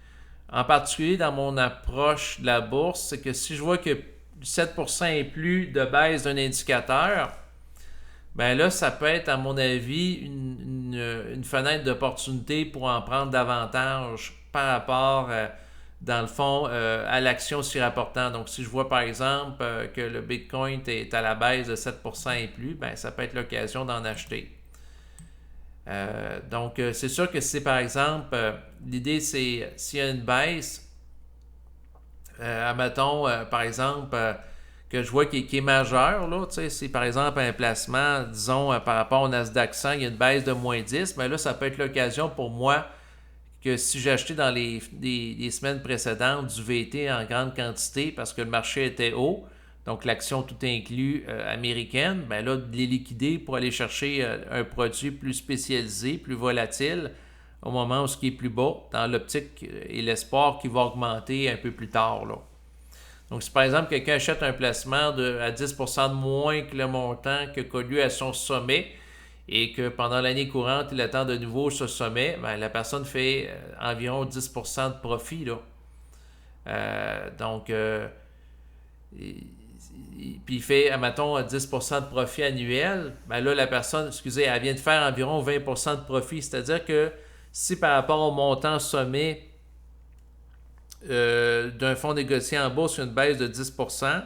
Speaker 1: En particulier, dans mon approche de la bourse, c'est que si je vois que 7% et plus de baisse d'un indicateur, ben là, ça peut être, à mon avis, une fenêtre d'opportunité pour en prendre davantage par rapport, dans le fond, à l'action s'y rapportant. Donc, si je vois, par exemple, que le Bitcoin est à la baisse de 7% et plus, ben ça peut être l'occasion d'en acheter. Donc, c'est sûr que si, par exemple, l'idée, c'est s'il y a une baisse, admettons, par exemple, que je vois qui est majeur, là, si par exemple un placement, disons, par rapport au Nasdaq 100, il y a une baisse de moins 10, mais là, ça peut être l'occasion pour moi que si j'ai acheté dans les semaines précédentes du VT en grande quantité parce que le marché était haut, donc l'action tout inclus américaine, bien là, de les liquider pour aller chercher un produit plus spécialisé, plus volatile, au moment où ce qui est plus bas, dans l'optique et l'espoir qui va augmenter un peu plus tard, là. Donc, si par exemple quelqu'un achète un placement à 10% de moins que le montant que connu à son sommet et que pendant l'année courante, il attend de nouveau ce sommet, bien, la personne fait environ 10% de profit, là. Donc, puis il fait, admettons, 10% de profit annuel, ben là, la personne, excusez, elle vient de faire environ 20% de profit. C'est-à-dire que si par rapport au montant sommet d'un fonds négocié en bourse, il y a une baisse de 10%,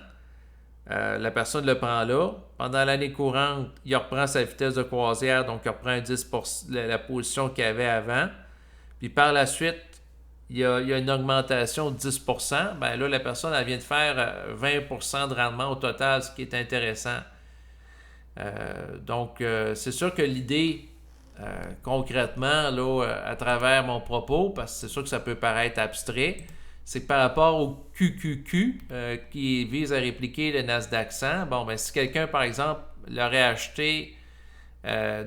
Speaker 1: la personne le prend là. Pendant l'année courante, il reprend sa vitesse de croisière, donc il reprend 10%, la position qu'il avait avant. Puis par la suite, il y a une augmentation de 10%. Ben là, la personne, elle vient de faire 20% de rendement au total, ce qui est intéressant. Donc, c'est sûr que l'idée, concrètement, là, à travers mon propos, parce que c'est sûr que ça peut paraître abstrait, c'est que par rapport au QQQ, qui vise à répliquer le Nasdaq 100, bon, ben, si quelqu'un, par exemple, l'aurait acheté en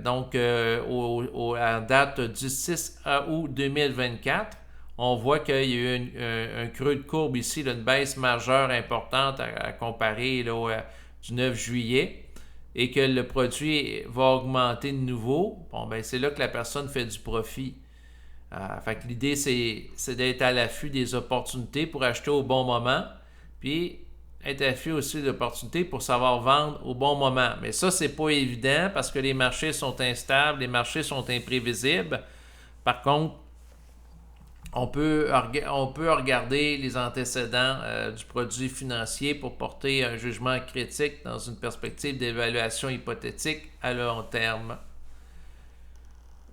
Speaker 1: date du 6 août 2024, on voit qu'il y a eu un creux de courbe ici, là, une baisse majeure importante à comparer là, du 9 juillet, et que le produit va augmenter de nouveau. Bon, ben c'est là que la personne fait du profit. Fait que l'idée, c'est d'être à l'affût des opportunités pour acheter au bon moment, puis être à l'affût aussi d'opportunités pour savoir vendre au bon moment. Mais ça, c'est pas évident parce que les marchés sont instables, les marchés sont imprévisibles. Par contre, on peut regarder les antécédents du produit financier pour porter un jugement critique dans une perspective d'évaluation hypothétique à long terme.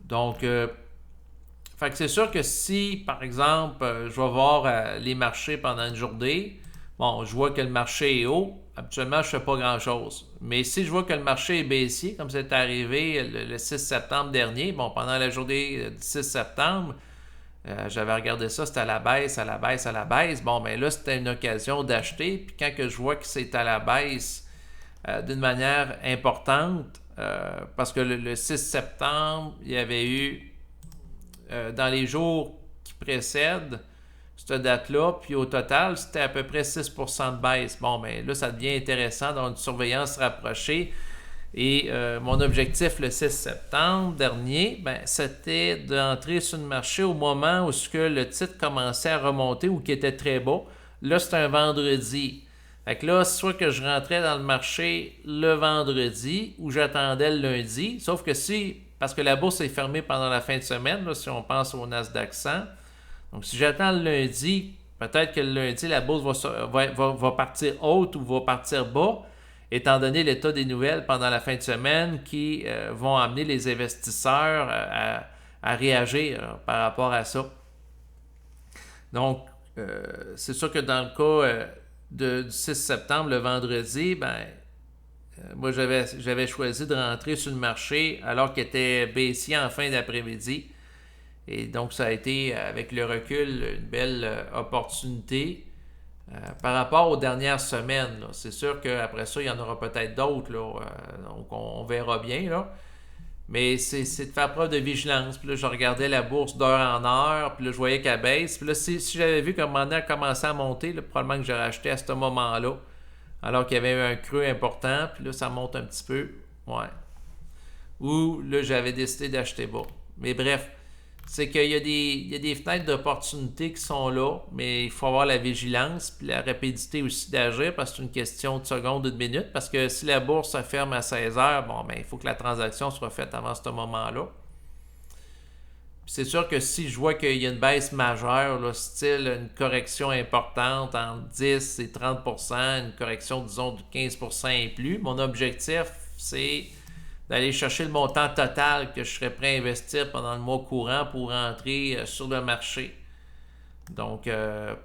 Speaker 1: Donc, fait que c'est sûr que si, par exemple, je vais voir les marchés pendant une journée, bon, je vois que le marché est haut, habituellement, je ne fais pas grand-chose. Mais si je vois que le marché est baissier, comme c'est arrivé le 6 septembre dernier, bon, pendant la journée du 6 septembre, j'avais regardé ça, c'était à la baisse, à la baisse, à la baisse. Bon, ben là, c'était une occasion d'acheter. Puis quand que je vois que c'est à la baisse d'une manière importante, parce que le 6 septembre, il y avait eu, dans les jours qui précèdent cette date-là, puis au total, c'était à peu près 6% de baisse. Bon, ben là, ça devient intéressant dans une surveillance rapprochée. Et mon objectif le 6 septembre dernier, ben, c'était d'entrer sur le marché au moment où le titre commençait à remonter ou qui était très bas. Là, c'était un vendredi. Fait que là, soit que je rentrais dans le marché le vendredi ou j'attendais le lundi. Sauf que parce que la bourse est fermée pendant la fin de semaine, là, si on pense au Nasdaq 100. Donc, si j'attends le lundi, peut-être que le lundi, la bourse va partir haute ou va partir bas, étant donné l'état des nouvelles pendant la fin de semaine qui vont amener les investisseurs à réagir par rapport à ça. Donc, c'est sûr que dans le cas du 6 septembre, le vendredi, ben, moi, j'avais choisi de rentrer sur le marché alors qu'il était baissier en fin d'après-midi. Et donc, ça a été, avec le recul, une belle opportunité. Par rapport aux dernières semaines, là, c'est sûr qu'après ça, il y en aura peut-être d'autres. Donc, on verra bien. Là. Mais c'est de faire preuve de vigilance. Puis là, je regardais la bourse d'heure en heure. Puis là, je voyais qu'elle baisse. Puis là, si j'avais vu qu'à un moment donné, elle commençait à monter, là, probablement que j'aurais acheté à ce moment-là. Alors qu'il y avait eu un creux important. Puis là, ça monte un petit peu. Ouais. Ou là, j'avais décidé d'acheter bas. Mais bref. C'est qu'il y a des fenêtres d'opportunité qui sont là, mais il faut avoir la vigilance et la rapidité aussi d'agir parce que c'est une question de secondes ou de minutes. Parce que si la bourse se ferme à 16 heures, bon, ben, il faut que la transaction soit faite avant ce moment-là. Puis c'est sûr que si je vois qu'il y a une baisse majeure, là, style une correction importante entre 10 et 30%, une correction, disons, de 15% et plus, mon objectif, c'est d'aller chercher le montant total que je serais prêt à investir pendant le mois courant pour rentrer sur le marché. Donc,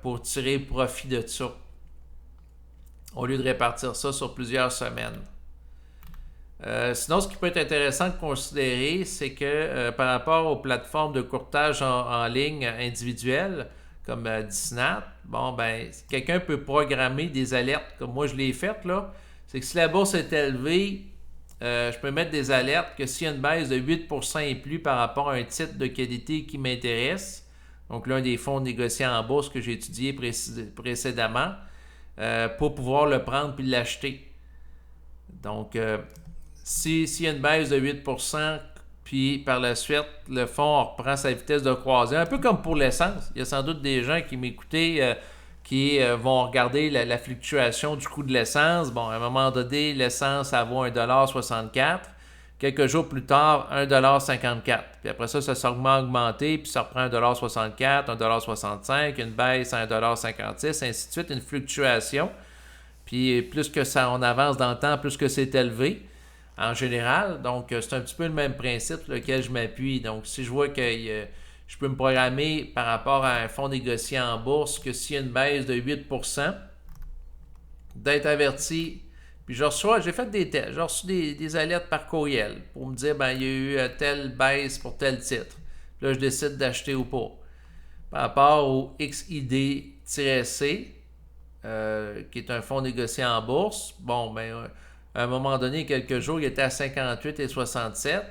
Speaker 1: pour tirer profit de ça, au lieu de répartir ça sur plusieurs semaines. Sinon, ce qui peut être intéressant de considérer, c'est que par rapport aux plateformes de courtage en ligne individuelles, comme Disney, bon, ben, quelqu'un peut programmer des alertes, comme moi je l'ai fait, là. C'est que si la bourse est élevée, je peux mettre des alertes que s'il y a une baisse de 8% et plus par rapport à un titre de qualité qui m'intéresse, donc l'un des fonds négociés en bourse que j'ai étudié précédemment, pour pouvoir le prendre puis l'acheter. Donc, s'il y a une baisse de 8%, puis par la suite, le fonds reprend sa vitesse de croisière, un peu comme pour l'essence. Il y a sans doute des gens qui m'écoutaient qui vont regarder la fluctuation du coût de l'essence. Bon, à un moment donné, l'essence, ça vaut 1,64 $. Quelques jours plus tard, 1,54 $. Puis après ça, ça s'augmente, augmenté, puis ça reprend 1,64 $, 1,65 $, une baisse à 1,56 $, ainsi de suite, une fluctuation. Puis plus que ça on avance dans le temps, plus que c'est élevé en général. Donc, c'est un petit peu le même principe sur lequel je m'appuie. Donc, si je vois que je peux me programmer par rapport à un fonds négocié en bourse que s'il y a une baisse de 8%, d'être averti. Puis j'ai fait des tests, j'ai reçu des alertes par courriel pour me dire, il y a eu telle baisse pour tel titre. Puis là, je décide d'acheter ou pas. Par rapport au XID-C, qui est un fonds négocié en bourse, à un moment donné, quelques jours, il était à 58,67.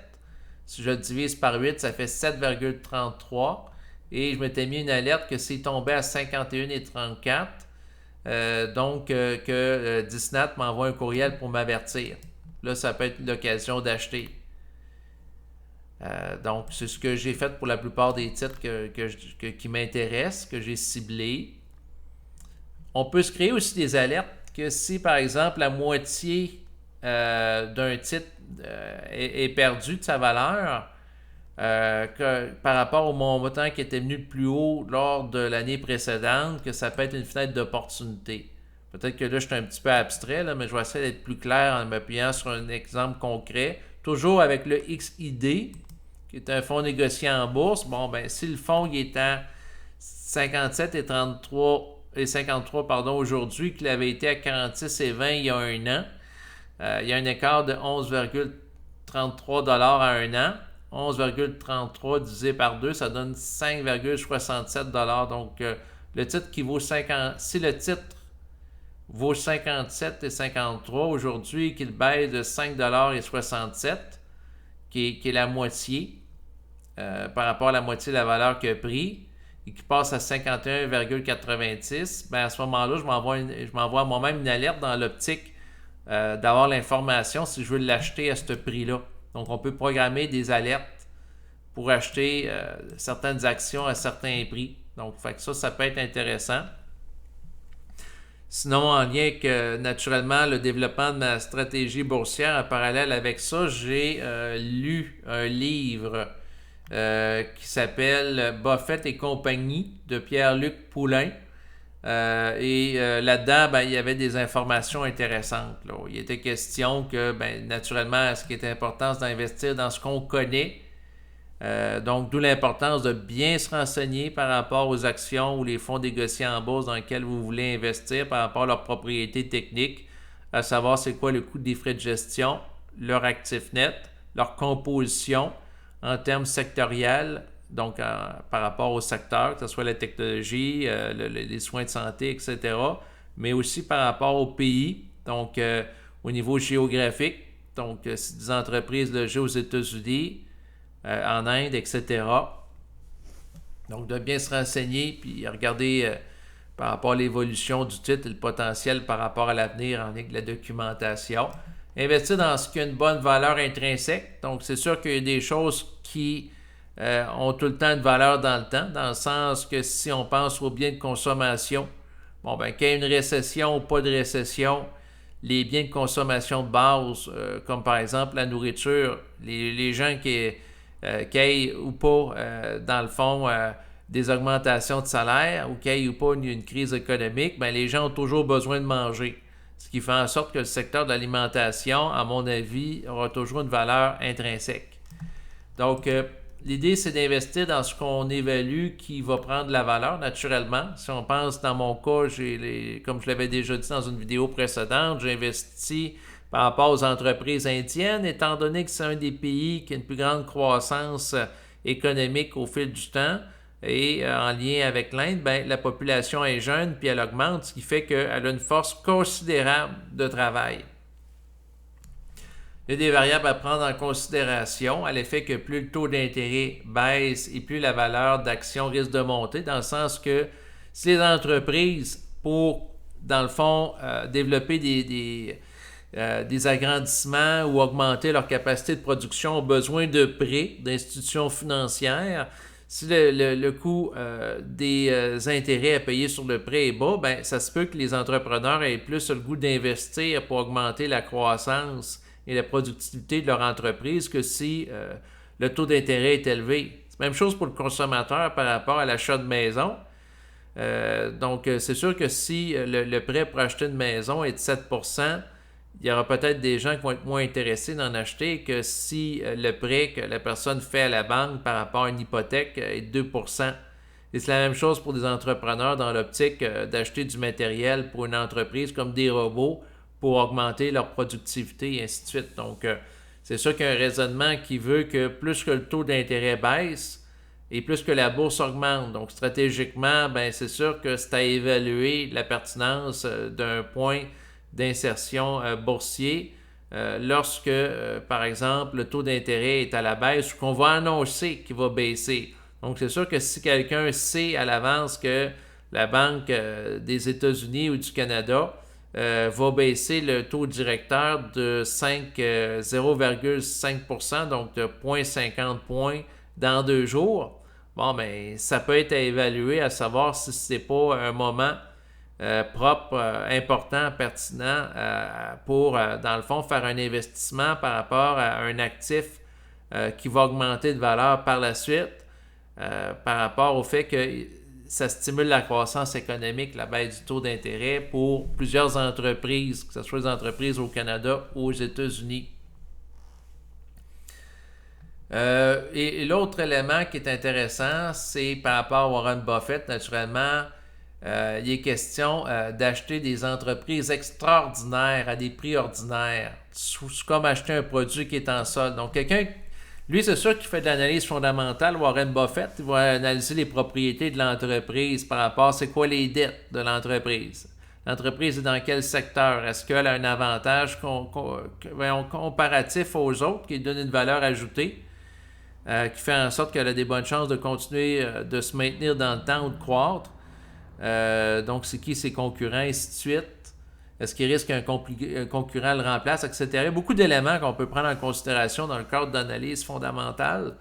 Speaker 1: Si je le divise par 8, ça fait 7,33. Et je m'étais mis une alerte que s'il tombait à 51,34, que Disnat m'envoie un courriel pour m'avertir. Là, ça peut être l'occasion d'acheter. Donc, c'est ce que j'ai fait pour la plupart des titres qui m'intéressent, que j'ai ciblés. On peut se créer aussi des alertes que si, par exemple, la moitié d'un titre est perdu de sa valeur, par rapport au montant qui était venu le plus haut lors de l'année précédente, que ça peut être une fenêtre d'opportunité. Peut-être que là, je suis un petit peu abstrait, là, mais je vais essayer d'être plus clair en m'appuyant sur un exemple concret. Toujours avec le XID, qui est un fonds négocié en bourse. Si le fonds il est à 57,53 aujourd'hui, qu'il avait été à 46,20 il y a un an, il y a un écart de 11,33 $ à un an. 11,33 divisé par 2, ça donne 5,67 $. Donc, le titre qui vaut 50, si le titre vaut 57,53 aujourd'hui, qu'il baisse de 5,67 $, qui est la moitié, par rapport à la moitié de la valeur qu'il a pris, et qui passe à 51,86, à ce moment-là, je m'envoie moi-même une alerte dans l'optique d'avoir l'information si je veux l'acheter à ce prix-là. Donc, on peut programmer des alertes pour acheter certaines actions à certains prix. Donc, ça peut être intéressant. Sinon, en lien avec, naturellement, le développement de ma stratégie boursière, en parallèle avec ça, j'ai lu un livre qui s'appelle « Buffett et compagnie » de Pierre-Luc Poulain. Là-dedans, il y avait des informations intéressantes. Là. Il était question que, naturellement, ce qui est important, c'est d'investir dans ce qu'on connaît. Donc, d'où l'importance de bien se renseigner par rapport aux actions ou les fonds négociés en bourse dans lesquels vous voulez investir par rapport à leurs propriétés techniques, à savoir c'est quoi le coût des frais de gestion, leur actif net, leur composition en termes sectoriels, donc par rapport au secteur, que ce soit la technologie, les soins de santé, etc., mais aussi par rapport au pays, donc au niveau géographique, donc si des entreprises logées aux États-Unis, en Inde, etc. Donc, de bien se renseigner, puis regarder par rapport à l'évolution du titre et le potentiel par rapport à l'avenir en lien avec la documentation. Investir dans ce qui a une bonne valeur intrinsèque. Donc, c'est sûr qu'il y a des choses qui ont tout le temps une valeur dans le temps, dans le sens que si on pense aux biens de consommation, qu'il y ait une récession ou pas de récession, les biens de consommation de base, comme par exemple la nourriture, les gens qui aient ou pas, dans le fond, des augmentations de salaire ou qu'il y ait ou pas une crise économique, les gens ont toujours besoin de manger. Ce qui fait en sorte que le secteur de l'alimentation, à mon avis, aura toujours une valeur intrinsèque. Donc, l'idée, c'est d'investir dans ce qu'on évalue qui va prendre de la valeur naturellement. Si on pense, dans mon cas, comme je l'avais déjà dit dans une vidéo précédente, j'ai investi par rapport aux entreprises indiennes, étant donné que c'est un des pays qui a une plus grande croissance économique au fil du temps et en lien avec l'Inde, la population est jeune puis elle augmente, ce qui fait qu'elle a une force considérable de travail. Il y a des variables à prendre en considération à l'effet que plus le taux d'intérêt baisse et plus la valeur d'action risque de monter, dans le sens que si les entreprises, pour, dans le fond, développer des agrandissements ou augmenter leur capacité de production ont besoin de prêts d'institutions financières, si le coût des intérêts à payer sur le prêt est bas, ben, ça se peut que les entrepreneurs aient plus le goût d'investir pour augmenter la croissance et la productivité de leur entreprise que si le taux d'intérêt est élevé. C'est la même chose pour le consommateur par rapport à l'achat de maison. Donc, c'est sûr que si le prêt pour acheter une maison est de 7%, il y aura peut-être des gens qui vont être moins intéressés d'en acheter que si le prêt que la personne fait à la banque par rapport à une hypothèque est de 2%. Et c'est la même chose pour des entrepreneurs dans l'optique d'acheter du matériel pour une entreprise comme des robots pour augmenter leur productivité et ainsi de suite. Donc, c'est sûr qu'il y a un raisonnement qui veut que plus que le taux d'intérêt baisse et plus que la bourse augmente. Donc, stratégiquement, ben, c'est sûr que c'est à évaluer la pertinence d'un point d'insertion boursier lorsque, par exemple, le taux d'intérêt est à la baisse ou qu'on va annoncer qu'il va baisser. Donc, c'est sûr que si quelqu'un sait à l'avance que la Banque des États-Unis ou du Canada va baisser le taux directeur de 0,5%, donc de 0,50 points dans 2 jours, bon, ben, ça peut être à évaluer, à savoir si ce n'est pas un moment propre, important, pertinent pour, dans le fond, faire un investissement par rapport à un actif qui va augmenter de valeur par la suite, par rapport au fait que ça stimule la croissance économique, la baisse du taux d'intérêt pour plusieurs entreprises, que ce soit des entreprises au Canada ou aux États-Unis. Et l'autre élément qui est intéressant, c'est par rapport à Warren Buffett, naturellement, il est question d'acheter des entreprises extraordinaires à des prix ordinaires. C'est comme acheter un produit qui est en solde. Donc, quelqu'un, lui, c'est sûr qu'il fait de l'analyse fondamentale. Warren Buffett, il va analyser les propriétés de l'entreprise par rapport à c'est quoi les dettes de l'entreprise. L'entreprise est dans quel secteur? Est-ce qu'elle a un avantage comparatif aux autres qui donne une valeur ajoutée? Qui fait en sorte qu'elle a des bonnes chances de continuer de se maintenir dans le temps ou de croître. Donc, c'est qui ses concurrents, et ainsi de suite. Est-ce qu'il risque qu'un concurrent le remplace, etc. Beaucoup d'éléments qu'on peut prendre en considération dans le cadre d'analyse fondamentale.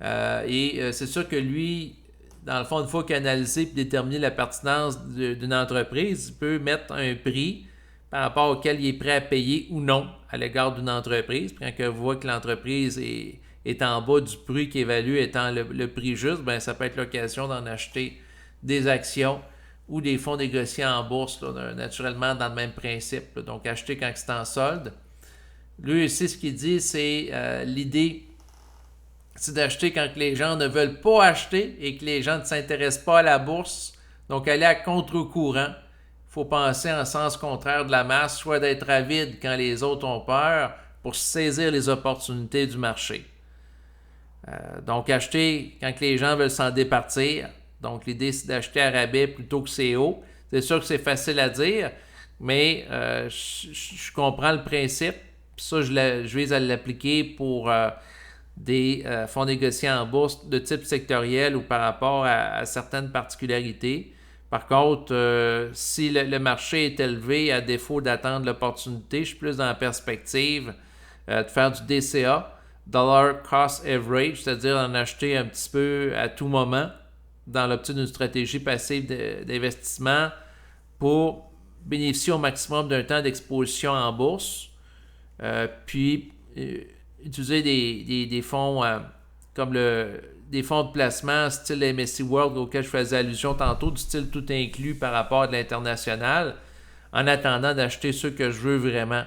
Speaker 1: C'est sûr que lui, dans le fond, une fois qu'il a analysé et déterminé la pertinence d'une entreprise, il peut mettre un prix par rapport auquel il est prêt à payer ou non à l'égard d'une entreprise. Puis quand on voit que l'entreprise est en bas du prix qui évalue étant le prix juste, ben ça peut être l'occasion d'en acheter des actions ou des fonds négociés en bourse, là, naturellement dans le même principe. Là. Donc, acheter quand c'est en solde. Lui aussi, ce qu'il dit, c'est l'idée, c'est d'acheter quand les gens ne veulent pas acheter et que les gens ne s'intéressent pas à la bourse. Donc, aller à contre-courant. Il faut penser en sens contraire de la masse, soit d'être avide quand les autres ont peur pour saisir les opportunités du marché. Donc, acheter quand les gens veulent s'en départir. Donc, l'idée, c'est d'acheter à rabais plutôt que c'est haut. C'est sûr que c'est facile à dire, mais je comprends le principe. Puis ça, je vise à l'appliquer pour des fonds négociés en bourse de type sectoriel ou par rapport à certaines particularités. Par contre, si le marché est élevé, à défaut d'attendre l'opportunité, je suis plus dans la perspective de faire du DCA, Dollar Cost Average, c'est-à-dire en acheter un petit peu à tout moment dans l'optique d'une stratégie passive d'investissement pour bénéficier au maximum d'un temps d'exposition en bourse, puis utiliser des fonds comme des fonds de placement style MSCI World auquel je faisais allusion tantôt, du style tout inclus par rapport à de l'international, en attendant d'acheter ceux que je veux vraiment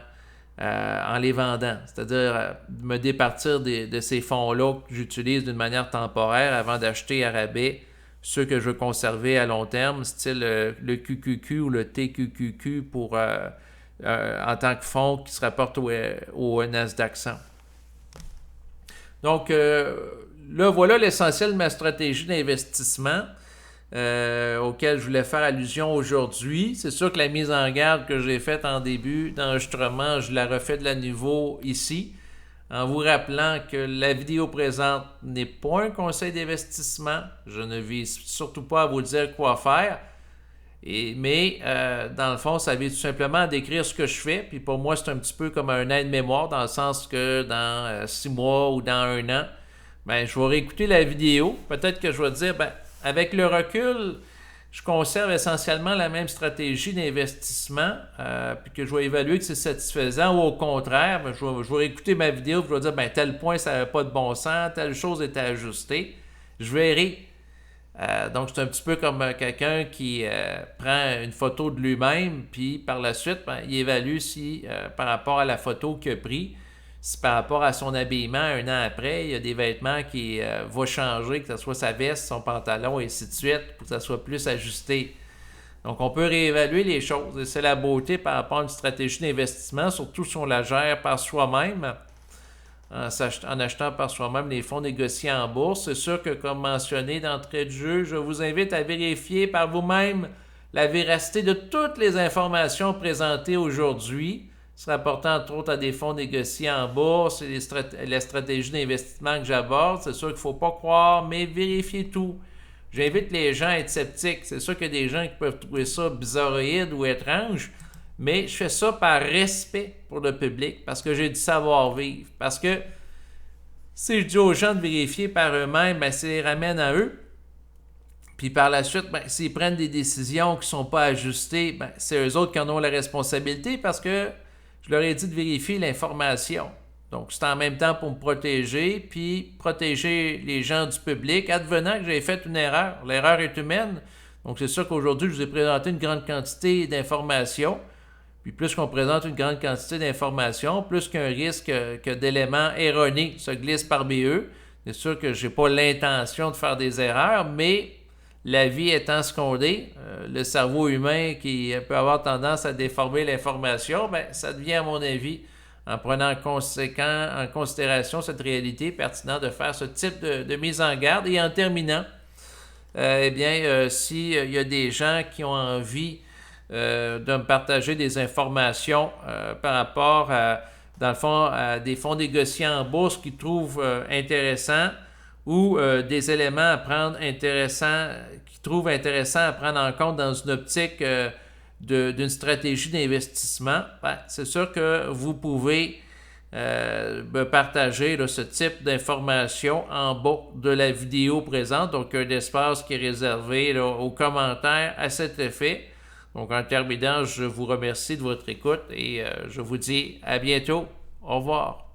Speaker 1: en les vendant. C'est-à-dire me départir de ces fonds-là que j'utilise d'une manière temporaire avant d'acheter à rabais ceux que je veux conserver à long terme, style le QQQ ou le TQQQ pour, en tant que fonds qui se rapporte au Nasdaq 100. Donc, là, voilà l'essentiel de ma stratégie d'investissement auquel je voulais faire allusion aujourd'hui. C'est sûr que la mise en garde que j'ai faite en début d'enregistrement, je la refais de la nouveau ici, en vous rappelant que la vidéo présente n'est pas un conseil d'investissement. Je ne vise surtout pas à vous dire quoi faire. Mais dans le fond, ça vise tout simplement à décrire ce que je fais. Puis pour moi, c'est un petit peu comme un aide-mémoire, dans le sens que dans 6 mois ou dans 1 an, ben, je vais réécouter la vidéo. Peut-être que je vais dire, ben, avec le recul, je conserve essentiellement la même stratégie d'investissement, puis que je vais évaluer que c'est satisfaisant, ou au contraire, ben, je vais réécouter ma vidéo, je vais dire, ben, tel point, ça n'avait pas de bon sens, telle chose était ajustée. Je verrai. Donc, c'est un petit peu comme quelqu'un qui prend une photo de lui-même, puis par la suite, ben, il évalue si, par rapport à la photo qu'il a prise, si par rapport à son habillement un an après, il y a des vêtements qui vont changer, que ce soit sa veste, son pantalon, et ainsi de suite, pour que ça soit plus ajusté. Donc, on peut réévaluer les choses, et c'est la beauté par rapport à une stratégie d'investissement, surtout si on la gère par soi-même, en achetant par soi-même les fonds négociés en bourse. C'est sûr que, comme mentionné d'entrée de jeu, je vous invite à vérifier par vous-même la véracité de toutes les informations présentées aujourd'hui, se rapportant entre autres à des fonds négociés en bourse et la stratégie d'investissement que j'aborde. C'est sûr qu'il ne faut pas croire, mais vérifiez tout. J'invite les gens à être sceptiques. C'est sûr qu'il y a des gens qui peuvent trouver ça bizarroïde ou étrange, mais je fais ça par respect pour le public, parce que j'ai du savoir-vivre. Parce que si je dis aux gens de vérifier par eux-mêmes, ben, ça les ramène à eux. Puis par la suite, ben, s'ils prennent des décisions qui ne sont pas ajustées, ben, c'est eux autres qui en ont la responsabilité, parce que je leur ai dit de vérifier l'information. Donc, c'est en même temps pour me protéger, puis protéger les gens du public, advenant que j'ai fait une erreur. L'erreur est humaine. Donc, c'est sûr qu'aujourd'hui, je vous ai présenté une grande quantité d'informations. Puis plus qu'on présente une grande quantité d'informations, plus qu'un risque que d'éléments erronés se glissent parmi eux. C'est sûr que je n'ai pas l'intention de faire des erreurs, mais la vie étant ce qu'on est, le cerveau humain qui peut avoir tendance à déformer l'information, ben, ça devient, à mon avis, en prenant en considération cette réalité, pertinent de faire ce type de mise en garde. Et en terminant, s'il y a des gens qui ont envie de me partager des informations par rapport à, dans le fond, à des fonds négociés en bourse qu'ils trouvent intéressants, ou des éléments à prendre intéressants, qu'ils trouvent intéressants à prendre en compte dans une optique d'une stratégie d'investissement, ben, c'est sûr que vous pouvez me partager là, ce type d'informations en bas de la vidéo présente. Donc, un espace qui est réservé là, aux commentaires à cet effet. Donc, en terminant, je vous remercie de votre écoute et je vous dis à bientôt. Au revoir.